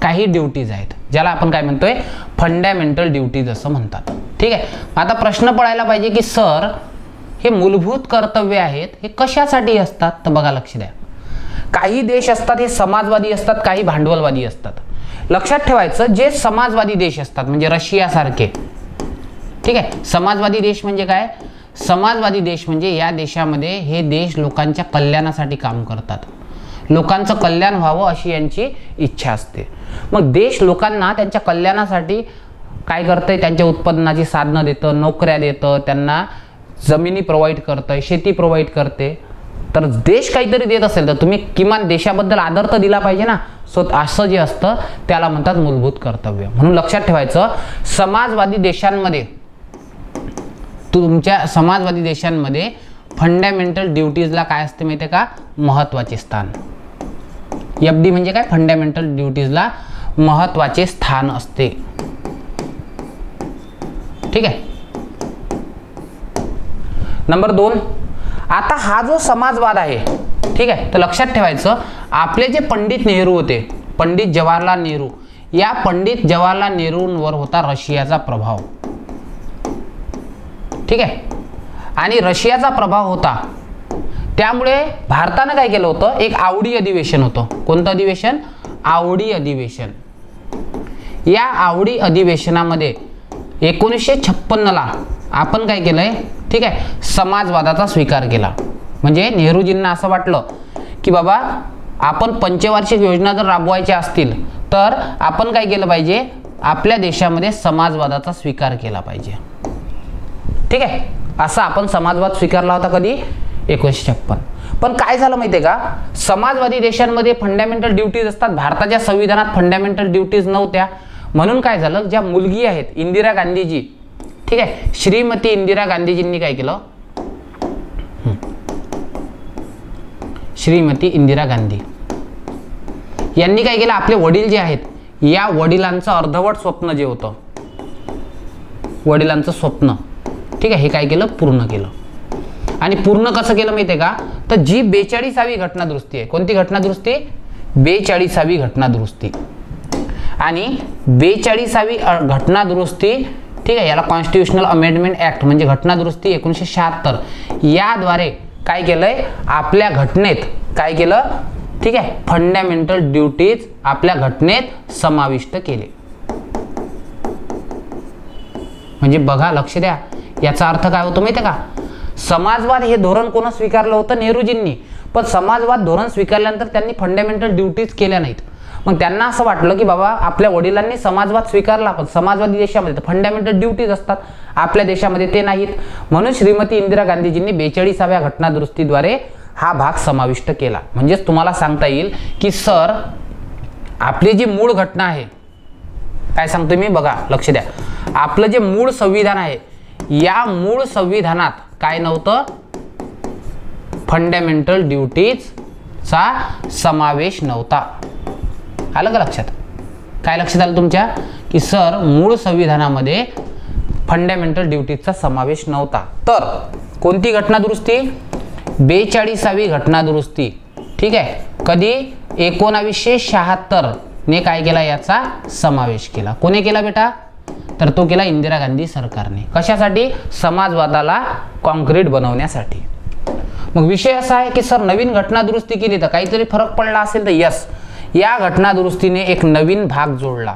काही ड्युटीज आहेत ज्याला आपण काय म्हणतोय? फंडामेंटल ड्युटीज असं म्हणतात. ठीक आहे. आता प्रश्न पडायला पाहिजे की सर हे मूलभूत कर्तव्य आहेत हे कशासाठी असतात? तर बघा, लक्ष द्या. काही देश असतात हे समाजवादी असतात, काही भांडवलवादी असतात. लक्षात ठेवायचं, जे समाजवादी देश असतात म्हणजे रशिया सारखे, ठीक आहे. समाजवादी देश म्हणजे काय? समाजवादी देश म्हणजे या देशामध्ये हे देश लोकांच्या कल्याणासाठी काम करतात. लोकांचं कल्याण व्हावं अशी यांची इच्छा असते. मग देश लोकांना त्यांच्या कल्याणासाठी काय करतंय? त्यांच्या उत्पन्नाची साधनं देतं, नोकऱ्या देतं, त्यांना जमिनी प्रोव्हाइड करतंय, शेती प्रोव्हाइड करते. तर देश काहीतरी देत असेल तर तुम्ही किमान देशाबद्दल आदर तर दिला पाहिजे ना. सो असं जे असतं त्याला म्हणतात मूलभूत कर्तव्य. म्हणून लक्षात ठेवायचं, समाजवादी देशांमध्ये तुमच्या समाजवादी देशांमध्ये फंडामेंटल ड्युटीजला काय असते माहिती आहे का? महत्त्वाचे स्थान. FD म्हणजे काय? फंडामेंटल ड्युटीजला महत्त्वाचे स्थान असते. ठीक आहे. नंबर 2, आता हा जो समाजवाद आहे, ठीक आहे, तर लक्षात ठेवायचं आपले जे पंडित नेहरू होते, पंडित जवाहरलाल नेहरू, या पंडित जवाहरलाल नेहरूंवर होता रशियाचा प्रभाव. ठीक आहे. आणि रशियाचा प्रभाव होता त्यामुळे भारतानं काय केलं होतं? एक आवडी अधिवेशन होतं. कोणतं अधिवेशन? आवडी अधिवेशन. या आवडी अधिवेशनामध्ये 1956ला आपण काय केलंय? ठीक आहे, समाजवादाचा स्वीकार केला. म्हणजे नेहरूजींना असं वाटलं की बाबा आपण पंचवार्षिक योजना जर राबवायच्या असतील तर आपण काय केलं पाहिजे? आपल्या देशामध्ये समाजवादाचा स्वीकार केला पाहिजे. ठीक आहे. असा आपण समाजवाद स्वीकारला होता कधी? 1956. पण काय झालं माहिती आहे का? समाजवादी देशांमध्ये फंडामेंटल ड्युटीज असतात. भारताच्या संविधानात फंडामेंटल ड्युटीज नव्हत्या. म्हणून काय झालं? ज्या मुलगी आहेत इंदिरा गांधीजी, ठीक आहे, श्रीमती इंदिरा गांधीजींनी काय केलं? श्रीमती इंदिरा गांधी यांनी काय केलं? आपले वडील जे आहेत या वडिलांचं अर्धवट स्वप्न जे होतं, वडिलांचं स्वप्न, ठीक आहे, हे काय केलं? पूर्ण केलं. आणि पूर्ण कसं केलं माहिती आहे का? तर जी 42वी घटनादुरुस्ती आहे. कोणती घटनादुरुस्ती? 42वी घटनादुरुस्ती. आणि 42वी घटनादुरुस्ती, ठीक आहे, याला कॉन्स्टिट्यूशनल अमेंडमेंट ऍक्ट म्हणजे घटनादुरुस्ती 1976, याद्वारे काय केलंय? आपल्या घटनेत काय केलं? ठीक आहे, फंडामेंटल ड्युटीज आपल्या घटनेत समाविष्ट केले. म्हणजे बघा, लक्ष द्या, याचा अर्थ काय होतो माहिती आहे का? समाजवाद हे धोरण कोण स्वीकारलं होतं? नेहरूजींनी. पण समाजवाद धोरण स्वीकारल्यानंतर त्यांनी फंडामेंटल ड्युटीज केल्या नाहीत. मग त्यांना असं वाटलं की बाबा आपल्या वडिलांनी समाजवाद स्वीकारला पण समाजवादी देशामध्ये फंडामेंटल ड्युटीज असतात, आपल्या देशामध्ये ते नाहीत. म्हणून श्रीमती इंदिरा गांधीजींनी 42व्या घटनादुरुस्तीद्वारे हा भाग समाविष्ट केला. म्हणजेच तुम्हाला सांगता येईल की सर आपली जी मूळ घटना आहे, काय सांगतो मी? बघा, लक्ष द्या. आपलं जे मूळ संविधान आहे या मूळ संविधानात काय नव्हतं? फंडामेंटल ड्युटीजचा समावेश नव्हता. आलं का लक्षात? काय लक्षात आलं तुमच्या? की सर मूळ संविधानामध्ये फंडामेंटल ड्युटीजचा समावेश नव्हता. तर कोणती घटनादुरुस्ती? 42वी घटनादुरुस्ती. ठीक आहे, कधी? 1976 ने काय केला? याचा समावेश केला. कोणी केला बेटा? तर तो केला इंदिरा गांधी सरकारने. कशासाठी? समाजवादाला कॉन्क्रीट बनवण्यासाठी. मग विषय असा आहे की सर नवीन घटनादुरुस्ती केली तर काहीतरी फरक पडला असेल तर यस, या घटनादुरुस्तीने एक नवीन भाग जोडला.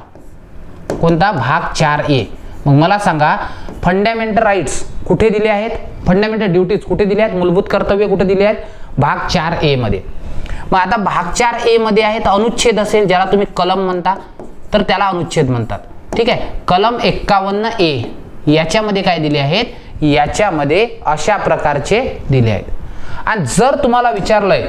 कोणता? भाग 4A. मग मला सांगा, फंडामेंटल राईट्स कुठे दिले आहेत? फंडामेंटल ड्युटीज कुठे दिले आहेत? मूलभूत कर्तव्य कुठे दिले आहेत? भाग 4A मध्ये. मग आता भाग 4A मध्ये आहे तर अनुच्छेद असेल, ज्याला तुम्ही कलम म्हणता तर त्याला अनुच्छेद म्हणतात. ठीक आहे, कलम 51A याच्यामध्ये काय दिले आहेत? याच्यामध्ये अशा प्रकारचे दिले आहेत. आणि जर तुम्हाला विचारलंय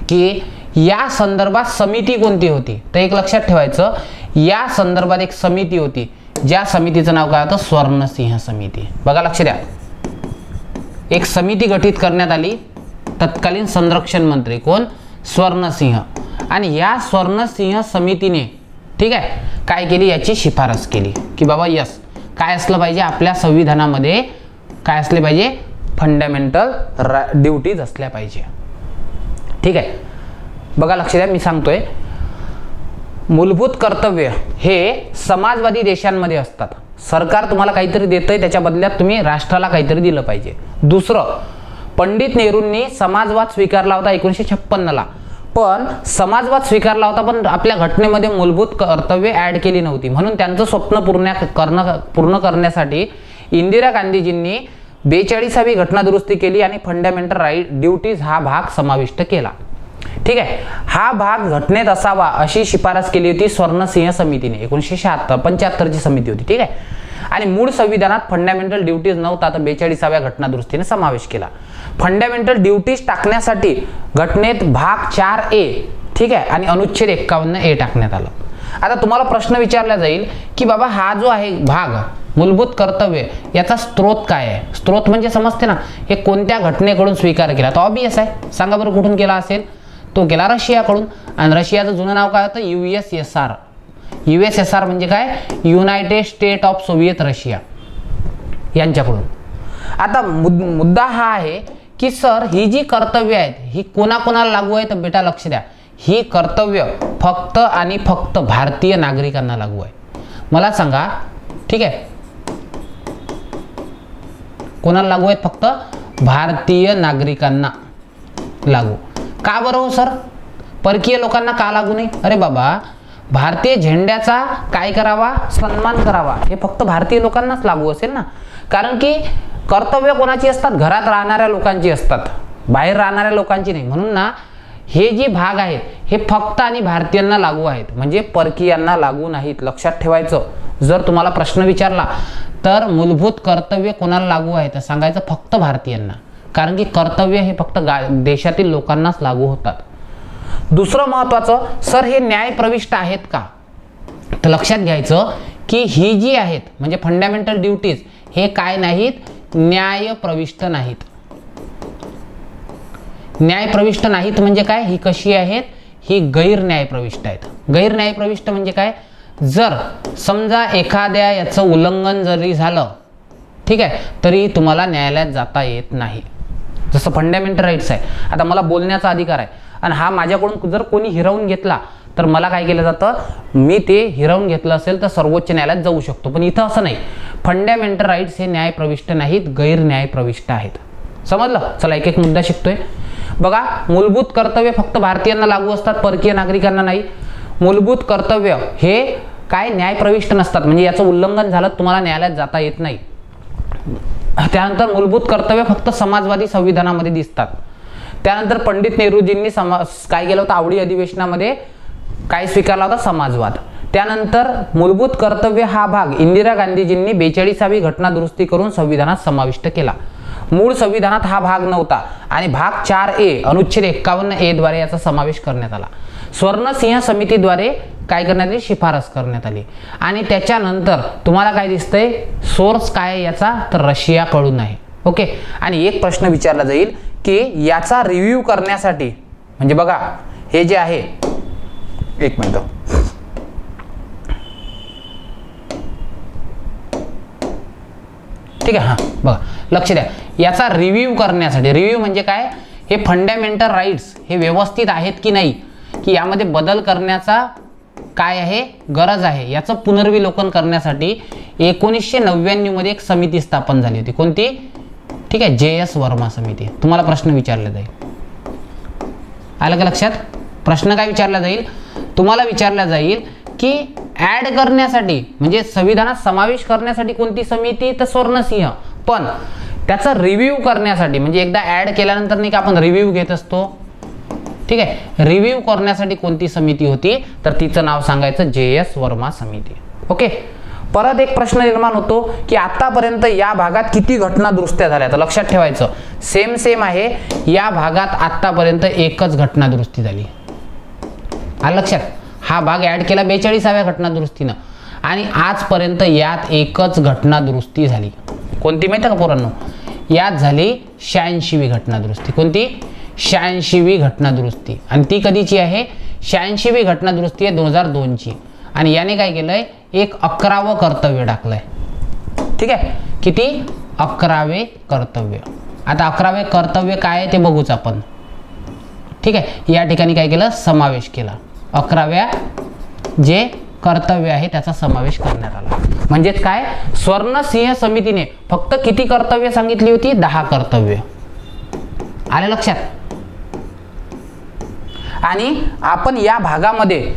की या संदर्भात समिती कोणती होती, तर एक लक्षात ठेवायचं, या संदर्भात एक समिती होती, ज्या समितीचं नाव काय होतं, स्वर्णसिंह समिती. बघा लक्ष द्या, एक समिती गठीत करण्यात आली, तत्कालीन संरक्षण मंत्री कोण, स्वर्णसिंह. आणि या स्वर्णसिंह समितीने ठीक आहे काय केली, याची शिफारस केली की बाबा यस काय असलं पाहिजे, आपल्या संविधानामध्ये काय असले पाहिजे, फंडामेंटल ड्युटीज असल्या पाहिजे. ठीक आहे, बघा लक्ष द्या, मी सांगतोय मूलभूत कर्तव्य हे समाजवादी देशांमध्ये असतात. सरकार तुम्हाला काहीतरी देतंय, त्याच्या बदल्यात तुम्ही राष्ट्राला काहीतरी दिलं पाहिजे. दुसरं, पंडित नेहरूंनी समाजवाद स्वीकारला होता 1956 ला, पण समाजवाद स्वीकारला होता पण आपल्या घटनेमध्ये मूलभूत कर्तव्य ऍड केली नव्हती. म्हणून त्यांचं स्वप्न पूर्ण करण्यासाठी इंदिरा गांधीजींनी 42वी घटना दुरुस्ती केली आणि फंडामेंटल राईट ड्युटीज हा भाग समाविष्ट केला. ठीक आहे, हा भाग घटनेत असावा अशी शिफारस केली होती स्वर्णसिंह समितीने. 1975ची समिती होती. ठीक आहे, आणि मूळ संविधानात फंडामेंटल ड्युटीज नव्हता, तर 42व्या घटना दुरुस्तीने समावेश केला. फंडामेंटल ड्युटीज टाकण्यासाठी घटनेत भाग 4A ठीक आहे आणि अनुच्छेद 51A टाकण्यात आलं. आता तुम्हाला प्रश्न विचारला जाईल की बाबा हा जो आहे भाग मूलभूत कर्तव्य याचा स्रोत काय आहे. स्रोत म्हणजे समजते ना, हे कोणत्या घटनेकडून स्वीकार केला, तर ऑब्वियस आहे. सांगा बरं कुठून केला असेल, तो केला रशियाकडून. आणि रशियाचं जुनं नाव काय होतं, USSR. USSR म्हणजे काय, United state of Soviet Russia यांच्याकडून. आता मुद्दा हा आहे की सर ही जी कर्तव्य आहेत ही कोणाकोणाला लागू आहे, तर बेटा लक्ष द्या, ही कर्तव्य फक्त आणि फक्त भारतीय नागरिकांना लागू आहे. मला सांगा ठीक आहे, कोणाला लागू आहेत, फक्त भारतीय नागरिकांना लागू. का बरं हो सर, परकीय लोकांना का लागू नाही. अरे बाबा, भारतीय झेंड्याचा काय करावा, सन्मान करावा, हे फक्त भारतीय लोकांनाच लागू असेल ना. कारण की कर्तव्य कोणाची असतात, घरात राहणाऱ्या लोकांची असतात, बाहेर राहणाऱ्या लोकांची नाही. म्हणून ना हे जे भाग आहेत हे फक्त आणि भारतीयांना लागू आहेत, म्हणजे परकीयांना लागू नाहीत. लक्षात ठेवायचं. जर तुम्हाला प्रश्न विचारला तर मूलभूत कर्तव्य कोणाला लागू आहे, तर सांगायचं फक्त भारतीयांना, कारण की कर्तव्य हे फक्त देशातील लोकांनाच लागू होतात. दुसरं महत्वाचं, सर हे न्याय प्रविष्ट आहेत का, तर लक्षात घ्यायचं की ही जी आहेत म्हणजे फंडामेंटल ड्युटीज हे काय नाहीत, न्याय प्रविष्ट नाहीत. न्याय प्रविष्ट नाहीत म्हणजे काय, ही कशी आहेत, ही गैर न्याय प्रविष्ट आहेत. गैर न्याय प्रविष्ट म्हणजे काय, जर समजा एखाद्या याचं उल्लंघन जरी झालं ठीक आहे तरी तुम्हाला न्यायालयात जाता येत नाही. जसं फंडामेंटल राईट्स आहे, आता मला बोलण्याचा अधिकार आहे आणि हा माझ्याकडून जर कोणी हिरावून घेतला तर मला काय केलं जातं, मी ते हिरावून घेतलं असेल तर सर्वोच्च न्यायालयात जाऊ शकतो. पण इथं असं नाही, फंडामेंटल राईट्स हे न्याय प्रविष्ट नाहीत, गैर न्याय प्रविष्ट आहेत. समजलं. चला एक एक मुद्दा शिकतोय. बघा, मूलभूत कर्तव्य फक्त भारतीयांना लागू असतात, परकीय नागरिकांना नाही. मूलभूत कर्तव्य हे काय न्याय प्रविष्ट नसतात, म्हणजे याचं उल्लंघन झालं तुम्हाला न्यायालयात जाता येत नाही. त्यानंतर मूलभूत कर्तव्य फक्त समाजवादी संविधानामध्ये दिसतात. त्यानंतर पंडित नेहरूजींनी काय केलं होतं, आवडी अधिवेशनामध्ये काय स्वीकारला होता, समाजवाद. त्यानंतर मूलभूत कर्तव्य हा भाग इंदिरा गांधीजींनी 42वी घटना दुरुस्ती करून संविधानात समाविष्ट केला. मूळ संविधानात हा भाग नव्हता आणि भाग 4A अनुच्छेद 51A द्वारे याचा समावेश करण्यात आला. स्वर्णसिंह समितीद्वारे काय करण्यात आली, शिफारस करण्यात आली. आणि त्याच्यानंतर तुम्हाला काय दिसतंय, सोर्स काय याचा, तर रशियाकडून आहे. ओके. आणि एक प्रश्न विचारला जाईल की याचा रिव्ह्यू करण्यासाठी, म्हणजे बघा हे जे आहे, एक मिनिट, ठीक आहे, हा बघा लक्ष द्या, याचा रिव्ह्यू करण्यासाठी, रिव्ह्यू म्हणजे काय, हे फंडामेंटल राईट्स हे व्यवस्थित आहेत की नाही, की यामध्ये बदल करण्याचा काय आहे, गरज आहे, याचं पुनर्विलोकन करण्यासाठी 1999 मध्ये एक समिती स्थापन झाली होती. कोणती, ठीक आहे, JS वर्मा समिती. तुम्हाला प्रश्न विचारला जाईल, आलं का लक्षात. प्रश्न काय विचारला जाईल, तुम्हाला विचारला जाईल की ऍड करण्यासाठी म्हणजे संविधानात समावेश करण्यासाठी कोणती समिती, तर स्वर्णसिंह. पण त्याचा रिव्ह्यू करण्यासाठी म्हणजे एकदा ऍड केल्यानंतर नाही का आपण रिव्ह्यू घेत असतो, ठीक आहे, रिव्ह्यू करण्यासाठी कोणती समिती होती, तर तिचं नाव सांगायचं JS वर्मा समिती. ओके. परत एक प्रश्न निर्माण होतो की आतापर्यंत या भागात किती घटना दुरुस्त्या झाल्या. तर लक्षात ठेवायचं सेम आहे, या भागात आतापर्यंत एकच घटना दुरुस्ती झाली. आलं लक्षात. हा भाग ऍड केला 42व्या घटना दुरुस्तीनं आणि आजपर्यंत यात एकच घटना दुरुस्ती झाली. कोणती माहिती का पोरांनो? यात झाली 86वी घटना दुरुस्ती. कोणती? 86वी घटना दुरुस्ती. आणि ती कधीची आहे? 86वी घटना दुरुस्ती आहे 2002 ची. आणि याने काय केलंय? एक 11वं कर्तव्य टाकलंय. ठीक आहे. किती? 11वे कर्तव्य. आता 11वे कर्तव्य काय आहे ते बघूच आपण. ठीक आहे. या ठिकाणी काय केलं? समावेश केला. 11व्या जे कर्तव्य आहे त्याचा समावेश करण्यात आला. म्हणजेच काय? स्वर्णसिंह समितीने फक्त किती कर्तव्य सांगितली होती? 10 कर्तव्य. आले लक्षात. आणि आपण या भागामध्ये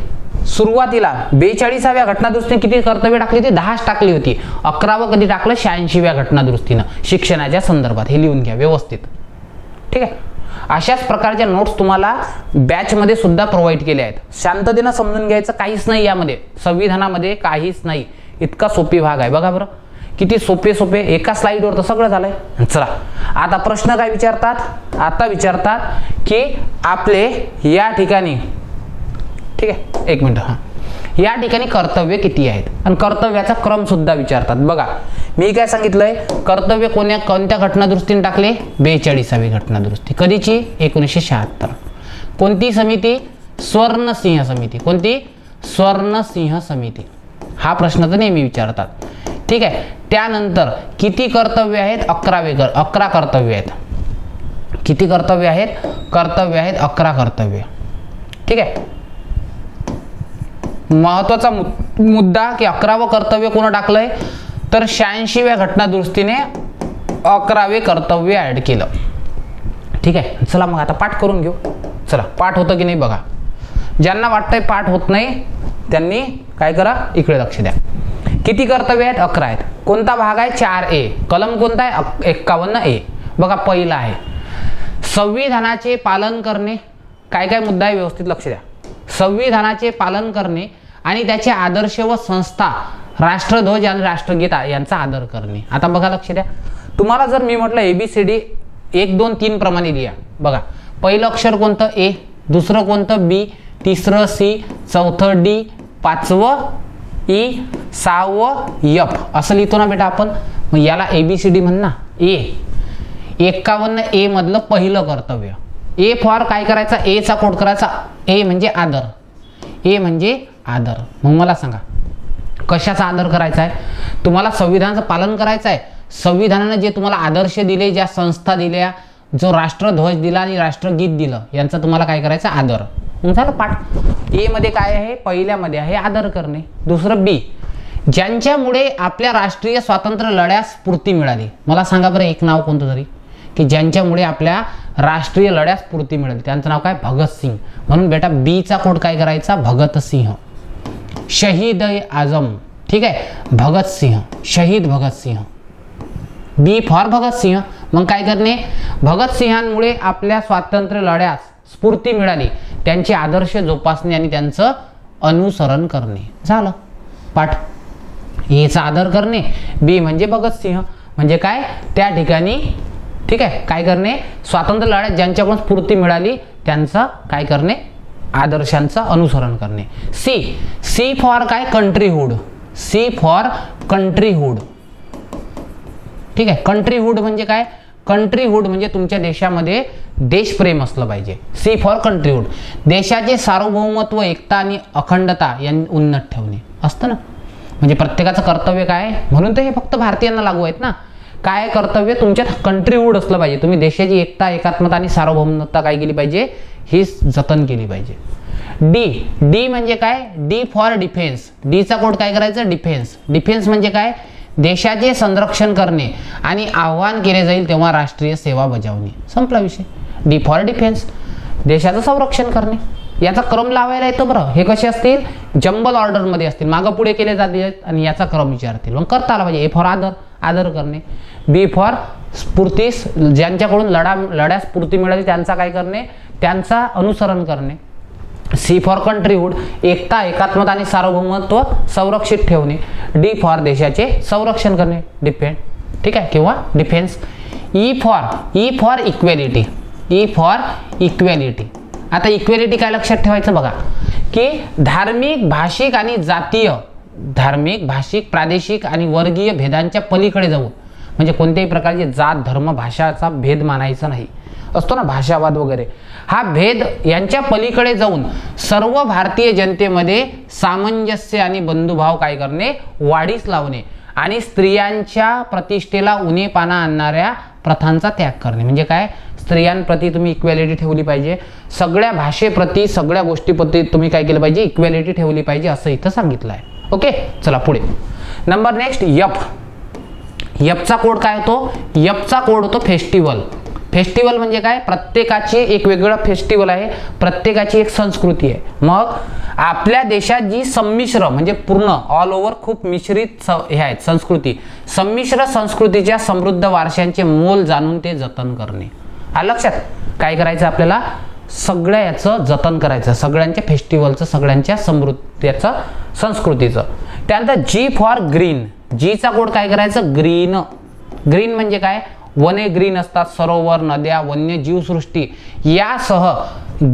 सुरुवातीला 42व्या घटना दुरुस्तीने किती कर्तव्य टाकली होती? 10च टाकली होती. 11वं कधी टाकलं? 86व्या घटना दुरुस्तीनं शिक्षणाच्या संदर्भात. हे लिहून घ्या व्यवस्थित. ठीक आहे. अशाच प्रकारच्या नोट्स तुम्हाला बॅच मध्ये सुद्धा प्रोव्हाइड केल्या आहेत. शांततेनं समजून घ्यायचं, काहीच नाही यामध्ये, संविधानामध्ये काहीच नाही. इतका सोपी भाग आहे. बघा बरं किती सोपे एका स्लाइडवर तर सगळं झालंय. चला आता प्रश्न काय विचारतात? आता विचारतात की आपले या ठिकाणी, ठीक आहे एक मिनिट, हा या ठिकाणी कर्तव्य किती आहेत आणि कर्तव्याचा क्रम सुद्धा विचारतात. बघा मी काय सांगितलंय? कर्तव्य कोणत्या घटना दुरुस्तीने टाकले? 42वी घटना दुरुस्ती. कधीची? 1976. कोणती समिती? स्वर्णसिंह समिती. कोणती? स्वर्णसिंह समिती. हा प्रश्न तर नेहमी विचारतात. ठीक आहे. त्यानंतर किती कर्तव्य आहेत? 11 कर्तव्य आहेत. किती कर्तव्य आहेत? कर्तव्य आहेत 11 कर्तव्य. ठीक आहे. महत्वाचा मुद्दा की 11वं कर्तव्य कोण टाकलंय? तर 86व्या घटना दुरुस्तीने 11वे कर्तव्य ऍड केलं. ठीक आहे. चला मग आता पाठ करून घेऊ. चला पाठ होतं की नाही बघा. ज्यांना वाटतंय पाठ होत नाही त्यांनी काय करा? इकडे लक्ष द्या. किती कर्तव्य आहेत? 11 आहेत. कोणता भाग आहे? 4A. कलम कोणता आहे? 51A. बघा पहिला आहे संविधानाचे पालन करणे. काय काय मुद्दा आहे? व्यवस्थित लक्ष द्या. संविधानाचे पालन करणे आणि त्याचे आदर्श व संस्था, राष्ट्रध्वज आणि राष्ट्रगीत यांचा आदर करणे. आता बघा लक्ष द्या. तुम्हाला जर मी म्हटलं ABCD 1 2 3 प्रमाणे लिहा. बघा पहिलं अक्षर कोणतं? A, दुसरं कोणतं? B, तिसरं C, चौथं D, पाचवं E, 6वं F. असं लिहितो ना बेटा आपण. मग याला ABCD म्हण ना. A 51A मधलं पहिलं कर्तव्य. A फॉर काय करायचा? A चा कोड करायचा. A म्हणजे आदर. A म्हणजे आदर. मग मला सांगा कशाचा आदर करायचा आहे? तुम्हाला संविधानाचं पालन करायचं आहे. संविधानाने जे तुम्हाला आदर्श दिले, ज्या संस्था दिल्या, जो राष्ट्रध्वज दिला आणि राष्ट्रगीत दिलं, यांचा तुम्हाला काय करायचं? आदर. मग झालं पाठ. ए मध्ये काय आहे? पहिल्यामध्ये आहे आदर करणे. दुसरं B, ज्यांच्यामुळे आपल्या राष्ट्रीय स्वातंत्र्य लढ्यास स्फूर्ती मिळाली. मला सांगा बरं एक नाव कोणतं तरी की ज्यांच्यामुळे आपल्या राष्ट्रीय लढ्यास स्फूर्ती मिळाली. त्यांचं नाव काय? भगतसिंग. म्हणून बेटा B चा कोड काय करायचा? भगतसिंह. शहीद आजम. ठीक आहे. भगतसिंह, शहीद भगतसिंह. B for Bhagat Singh. मग काय करणे? भगतसिंहांमुळे आपल्या स्वातंत्र्य लढ्यास स्फूर्ती मिळाली, त्यांचे आदर्श जोपासणे आणि त्यांचं अनुसरण करणे. झालं पाठ. याचा आदर करणे. B म्हणजे भगतसिंह. म्हणजे काय? त्या ठिकाणी ठीक आहे काय करणे? स्वातंत्र्य लढ्यात ज्यांच्याकडून स्फूर्ती मिळाली त्यांचं काय करणे? आदर्शांचं अनुसरण करणे. C फॉर काय? कंट्रीहुड. C for countryhood. ठीक आहे. कंट्रीहुड म्हणजे काय? कंट्रीहुड म्हणजे तुमच्या देशामध्ये देशप्रेम असलं पाहिजे. C for countryhood. देशाचे सार्वभौमत्व, एकता आणि अखंडता यांनी उन्नत ठेवणे असतं ना. म्हणजे प्रत्येकाचं कर्तव्य काय? म्हणून तर हे फक्त भारतीयांना लागू आहेत ना. काय कर्तव्य? तुमच्यात कंट्रीहुड असलं पाहिजे. तुम्ही देशाची एकता, एकात्मता आणि सार्वभौमत्ता काय केली पाहिजे? ही जतन केली पाहिजे. D म्हणजे काय? D for defence. D चा कोड काय करायचा? डिफेन्स. डिफेन्स म्हणजे काय? देशाचे संरक्षण करणे आणि आव्हान केले जाईल तेव्हा राष्ट्रीय सेवा बजावणे. संपला विषय. D for defence. देशाचं संरक्षण करणे. याचा क्रम लावायला येतो बरं. हे कसे असतील? जंबल ऑर्डर मध्ये असतील, मागे पुढे केले जातील आणि याचा क्रम विचारतील. मग करता आला पाहिजे. A फॉर आदर, आदर करणे. B फॉर स्फूर्ती, ज्यांच्याकडून लढ्यास स्फूर्ती मिळाली त्यांचा काय करणे? त्यांचा अनुसरण करणे. सी फॉर कंट्रीहुड, एकता, एकात्मता आणि सार्वभौमत्व संरक्षित ठेवणे. डी फॉर देशाचे संरक्षण करणे, डिफेंड, ठीक आहे, किंवा defence. E for equality, E for equality. आता इक्वेलिटी काय लक्षात ठेवायचं बघा, की धार्मिक, भाषिक आणि जातीय, धार्मिक, भाषिक, प्रादेशिक आणि वर्गीय भेदांच्या पलीकडे जाऊन, म्हणजे कोणत्याही प्रकारचे जात, धर्म, भाषाचा भेद मानायचा नाही, असतो ना भाषावाद वगैरे, हा भेद यांच्या पलीकडे जाऊन सर्व भारतीय जनतेमध्ये सामंजस्य आणि बंधुभाव काय करणे, वाढीस लावणे आणि स्त्रियांच्या प्रतिष्ठेला उणे पाना आणणाऱ्या प्रथांचा त्याग करणे. म्हणजे काय, स्त्रियांप्रती तुम्ही इक्वॅलिटी ठेवली पाहिजे, सगळ्या भाषेप्रती, सगळ्या गोष्टीप्रती तुम्ही काय केलं पाहिजे, इक्वॅलिटी ठेवली पाहिजे, असं इथं सांगितलं आहे. ओके, चला पुढे. Number next F. एफचा कोड काय होतो, एफचा कोड होतो फेस्टिवल. फेस्टिवल म्हणजे काय, प्रत्येकाची एक वेगळं फेस्टिवल आहे, प्रत्येकाची एक संस्कृती आहे. मग आपल्या देशात जी संमिश्र म्हणजे पूर्ण ऑल ओव्हर खूप मिश्रित हे आहेत संस्कृती, संमिश्र संस्कृतीच्या समृद्ध वारशांचे मोल जाणून ते जतन करणे. आलं लक्षात, काय करायचं आपल्याला, सगळ्या याचं जतन करायचं, सगळ्यांच्या फेस्टिवलचं, सगळ्यांच्या समृद्धीचं, संस्कृतीचं. त्यानंतर जी फॉर ग्रीन. जीचा कोड काय करायचं, ग्रीन. ग्रीन म्हणजे काय, वने ग्रीन असतात, सरोवर, नद्या, वन्य जीवसृष्टी यासह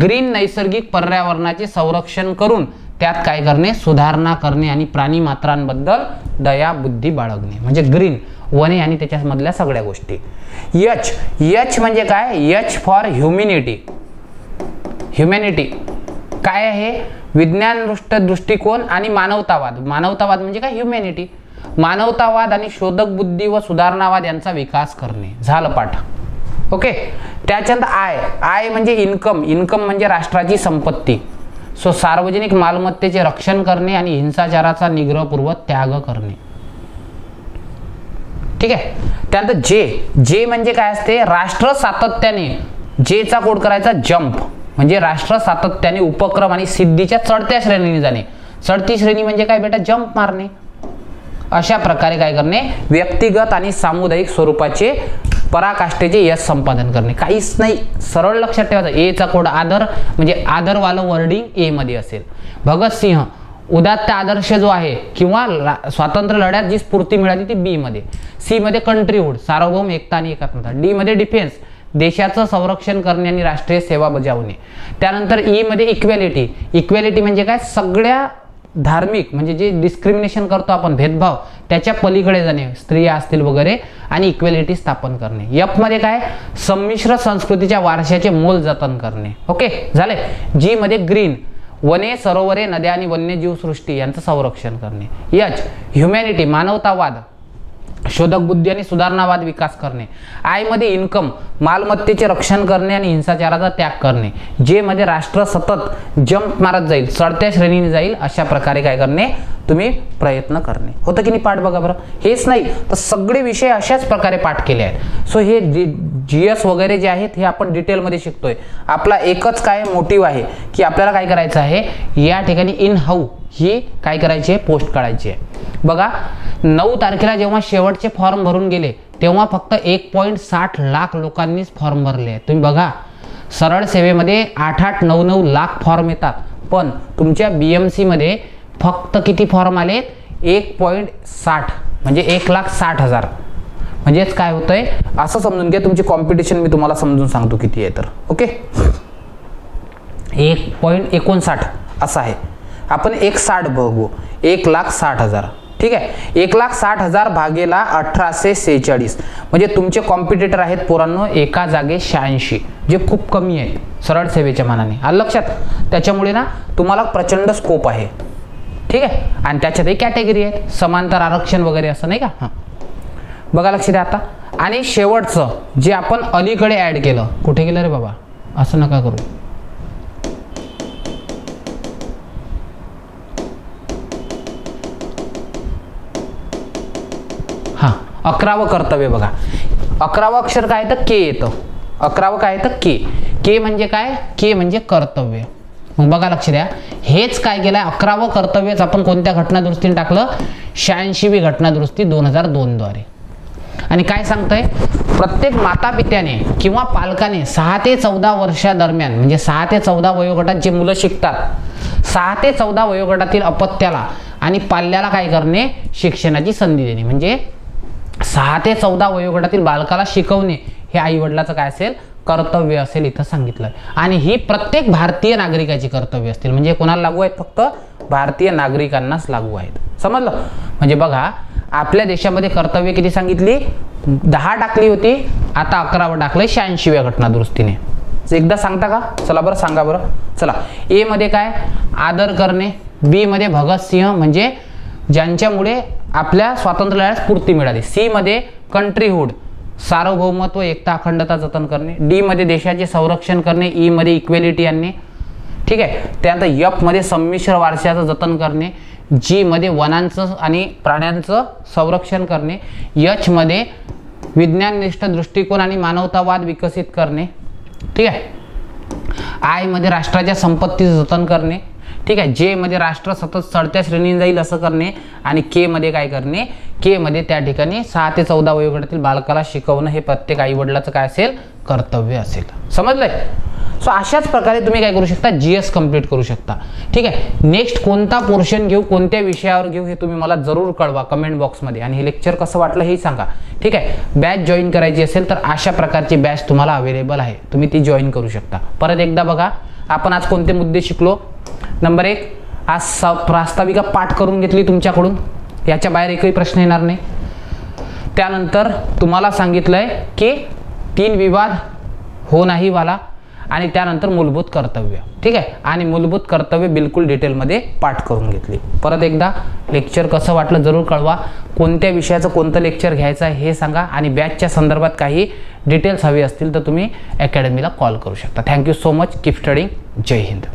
ग्रीन नैसर्गिक पर्यावरणाचे संरक्षण करून त्यात काय करणे, सुधारणा करणे आणि प्राणी मात्रांबद्दल दया बुद्धी बाळगणे. म्हणजे ग्रीन, वने आणि त्याच्यामधल्या सगळ्या गोष्टी. एच. एच म्हणजे काय, एच फॉर ह्युमॅनिटी. ह्युमॅनिटी काय आहे, विज्ञानदृष्ट दृष्टिकोन आणि मानवतावाद. मानवतावाद म्हणजे काय, ह्युमॅनिटी. मानवतावाद आणि शोधक बुद्धी व सुधारणावाद यांचा विकास करणे. झालं पाठ. ओके, त्याच्यानंतर आय. आय म्हणजे इन्कम. इन्कम म्हणजे राष्ट्राची संपत्ती. सो सार्वजनिक मालमत्तेचे रक्षण करणे आणि हिंसाचाराचा निग्रहपूर्वक त्याग करणे. ठीक आहे. त्यानंतर जे. जे म्हणजे काय असते, राष्ट्र सातत्याने, जेचा कोड करायचा जंप. म्हणजे राष्ट्र सातत्याने उपक्रम आणि सिद्धीच्या चढत्या श्रेणीने जाणे. चढती श्रेणी म्हणजे काय बेटा, जंप मारणे. अशा प्रकारे काय करणे, व्यक्तिगत आणि सामुदायिक स्वरूपाचे पराकाष्ठेचे यश संपादन करणे. काहीच नाही, सरळ लक्षात ठेवायचं. ए चा कोड आदर, म्हणजे आदरवालं वर्डिंग ए मध्ये असेल. भगतसिंह, उदात्त आदर्श जो आहे किंवा स्वातंत्र्य लढ्यात जी स्फूर्ती मिळाली ती बी मध्ये. सी मध्ये कंट्रीहुड, सार्वभौम, एकता आणि एकात्मता. डी मध्ये डिफेन्स, देशाचं संरक्षण करणे आणि राष्ट्रीय सेवा बजावणे. त्यानंतर ई मध्ये इक्वॅलिटी. इक्वॅलिटी म्हणजे काय, सगळ्या धार्मिक म्हणजे जे डिस्क्रिमिनेशन करतो आपण, भेदभाव, त्याच्या पलीकडे जाणे, स्त्रिया असतील वगैरे, आणि इक्वॅलिटी स्थापन करणे. एफ मध्ये काय, संमिश्र संस्कृतीच्या वारशाचे मोल जतन करणे. ओके झाले. जी मध्ये ग्रीन, वने, सरोवरे, नद्या आणि वन्यजीव सृष्टी यांचं संरक्षण करणे. एच ह्युमॅनिटी, मानवतावाद, शोधक बुद्धी आणि सुधारणावाद विकास करणे. आय मध्ये इन्कम, मालमत्तेचे रक्षण करणे आणि हिंसाचाराचा त्याग करणे. जे मध्ये राष्ट्र सतत जंप मारत जाईल, चढत्या श्रेणीने जाईल, अशा प्रकारे काय करणे, तुम्ही प्रयत्न करणे. होतं की नाही पाठ बघा बरं. हेच नाही तर सगळे विषय अशाच प्रकारे पाठ केले आहेत. सो हे जीएस वगैरे जे आहेत हे आपण डिटेलमध्ये शिकतोय. आपला एकच काय मोटिव्ह आहे की आपल्याला काय करायचं आहे, या ठिकाणी इन हाऊ ही काय करायची आहे, पोस्ट काढायची आहे. बघा 9 तारखेला जेव्हा शेवटचे फॉर्म भरून गेले तेव्हा फक्त 1.60 लाख लोकांनीच फॉर्म भरले आहेत. तुम्ही बघा, सरळ सेवेमध्ये 8-8, 9-9 लाख फॉर्म येतात, पण तुमच्या BMC मध्ये फक्त किती फॉर्म आलेत, 1.60 म्हणजे 1,60,000. म्हणजेच काय होतंय असं समजून घ्या, तुमची कॉम्पिटिशन मी तुम्हाला समजून सांगतो किती आहे तर. ओके, 1.59 असं आहे. आपण 1.60 बघू, 1,60,000. ठीक आहे, 1,60,000 भागेला 1846 म्हणजे तुमचे कॉम्पिटिटर आहेत पोरांनो एका जागे 86, जे खूप कमी आहे सरळ सेवेच्या मानाने. आलं लक्षात. त्याच्यामुळे ना तुम्हाला प्रचंड स्कोप आहे. ठीक आहे, आणि त्याच्यातही कॅटेगरी आहेत, समांतर आरक्षण वगैरे असं नाही का. हां बघा, लक्ष द्या आता. आणि शेवटचं जे आपण अलीकडे ऍड केलं, कुठे गेलं रे बाबा, असं नका करू. हां, 11वं कर्तव्य बघा. 11वं अक्षर काय तर के येतं. 11वं काय येतं के. के म्हणजे काय, के म्हणजे कर्तव्य. मग बघा लक्ष द्या, हेच काय केलंय, 11वं कर्तव्यच आपण कोणत्या घटनादुरुस्तीने टाकलं, 86वी घटनादुरुस्ती 2002 द्वारे. आणि काय सांगतंय, प्रत्येक माता पित्याने किंवा पालकाने 6 ते 14 वर्षादरम्यान म्हणजे 6 ते 14 वयोगटात जे मुलं शिकतात 6 ते 14 वयोगटातील अपत्याला आणि पाल्याला काय करणे, शिक्षणाची संधी देणे. म्हणजे 6 ते 14 वयोगटातील बालकाला शिकवणे हे आई वडिलाचं काय असेल, कर्तव्य असेल इथं सांगितलंय. आणि ही प्रत्येक भारतीय नागरिकाची कर्तव्य असतील. म्हणजे कोणाला लागू आहेत, फक्त भारतीय नागरिकांनाच लागू आहेत. समजलं. म्हणजे बघा आपल्या देशामध्ये कर्तव्य किती सांगितली, 10 टाकली होती, आता 11 टाकलंय 86व्या घटना दुरुस्तीने. एकदा सांगता का, चला बरं सांगा बरं. चला, ए मध्ये काय, आदर करणे. बी मध्ये भगतसिंह म्हणजे ज्यांच्यामुळे आपल्या स्वातंत्र्याला स्फूर्ती मिळाली. सी मध्ये कंट्रीहुड, सार्वभौमत्व, एकता, अखंडता जतन करणे. डी मध्ये देशाचे संरक्षण करणे. ई मध्ये इक्वेलिटी आणणे. ठीक आहे. त्यानंतर एफ मध्ये संमिश्र वारशाचं जतन करणे. जी मध्ये वनांचं आणि प्राण्यांचं संरक्षण करणे. एच मध्ये विज्ञाननिष्ठ दृष्टिकोन आणि मानवतावाद विकसित करणे. ठीक आहे. आय मध्ये राष्ट्राच्या संपत्तीचं जतन करणे. ठीक आहे. जे मध्ये राष्ट्र सतत चढत्या श्रेणीने जाईल असं करणे. आणि के मध्ये काय करणे, के मध्ये त्या ठिकाणी 6 ते 14 वयोगटातील बालकाला शिकवणं हे प्रत्येक आई वडिलाचं काय असेल, कर्तव्य असेल. समजलंय. सो अशाच प्रकारे तुम्ही काय करू शकता, जीएस कंप्लीट करू शकता. ठीक आहे. नेक्स्ट कोणता पोर्शन घेऊ, कोणत्या विषयावर घेऊ हे तुम्ही मला जरूर कळवा कमेंट बॉक्समध्ये. आणि हे लेक्चर कसं वाटलं हे सांगा. ठीक आहे. बॅच जॉईन करायची असेल तर अशा प्रकारची बॅच तुम्हाला अवेलेबल आहे, तुम्ही ती जॉईन करू शकता. परत एकदा बघा आपण आज कोणते मुद्दे शिकलो. नंबर 1, आज प्रास्ताविका पाठ करून घेतली तुमच्याकडून, याच्या बाहेर एकही प्रश्न येणार नाही. त्यानंतर तुम्हाला सांगितलंय की 3 विवाद हो नाही वाला, आणि त्यानंतर मूलभूत कर्तव्य. ठीक आहे. आणि मूलभूत कर्तव्य बिलकुल डिटेलमध्ये पाठ करून घेतली. परत एकदा लेक्चर कसं वाटलं जरूर कळवा. कोणत्या विषयाचं कोणतं लेक्चर घ्यायचं आहे हे सांगा. आणि बॅचच्या संदर्भात काही डिटेल्स हवे असतील तर तुम्ही अकॅडमीला कॉल करू शकता. Thank you so much. Keep studying. जय हिंद.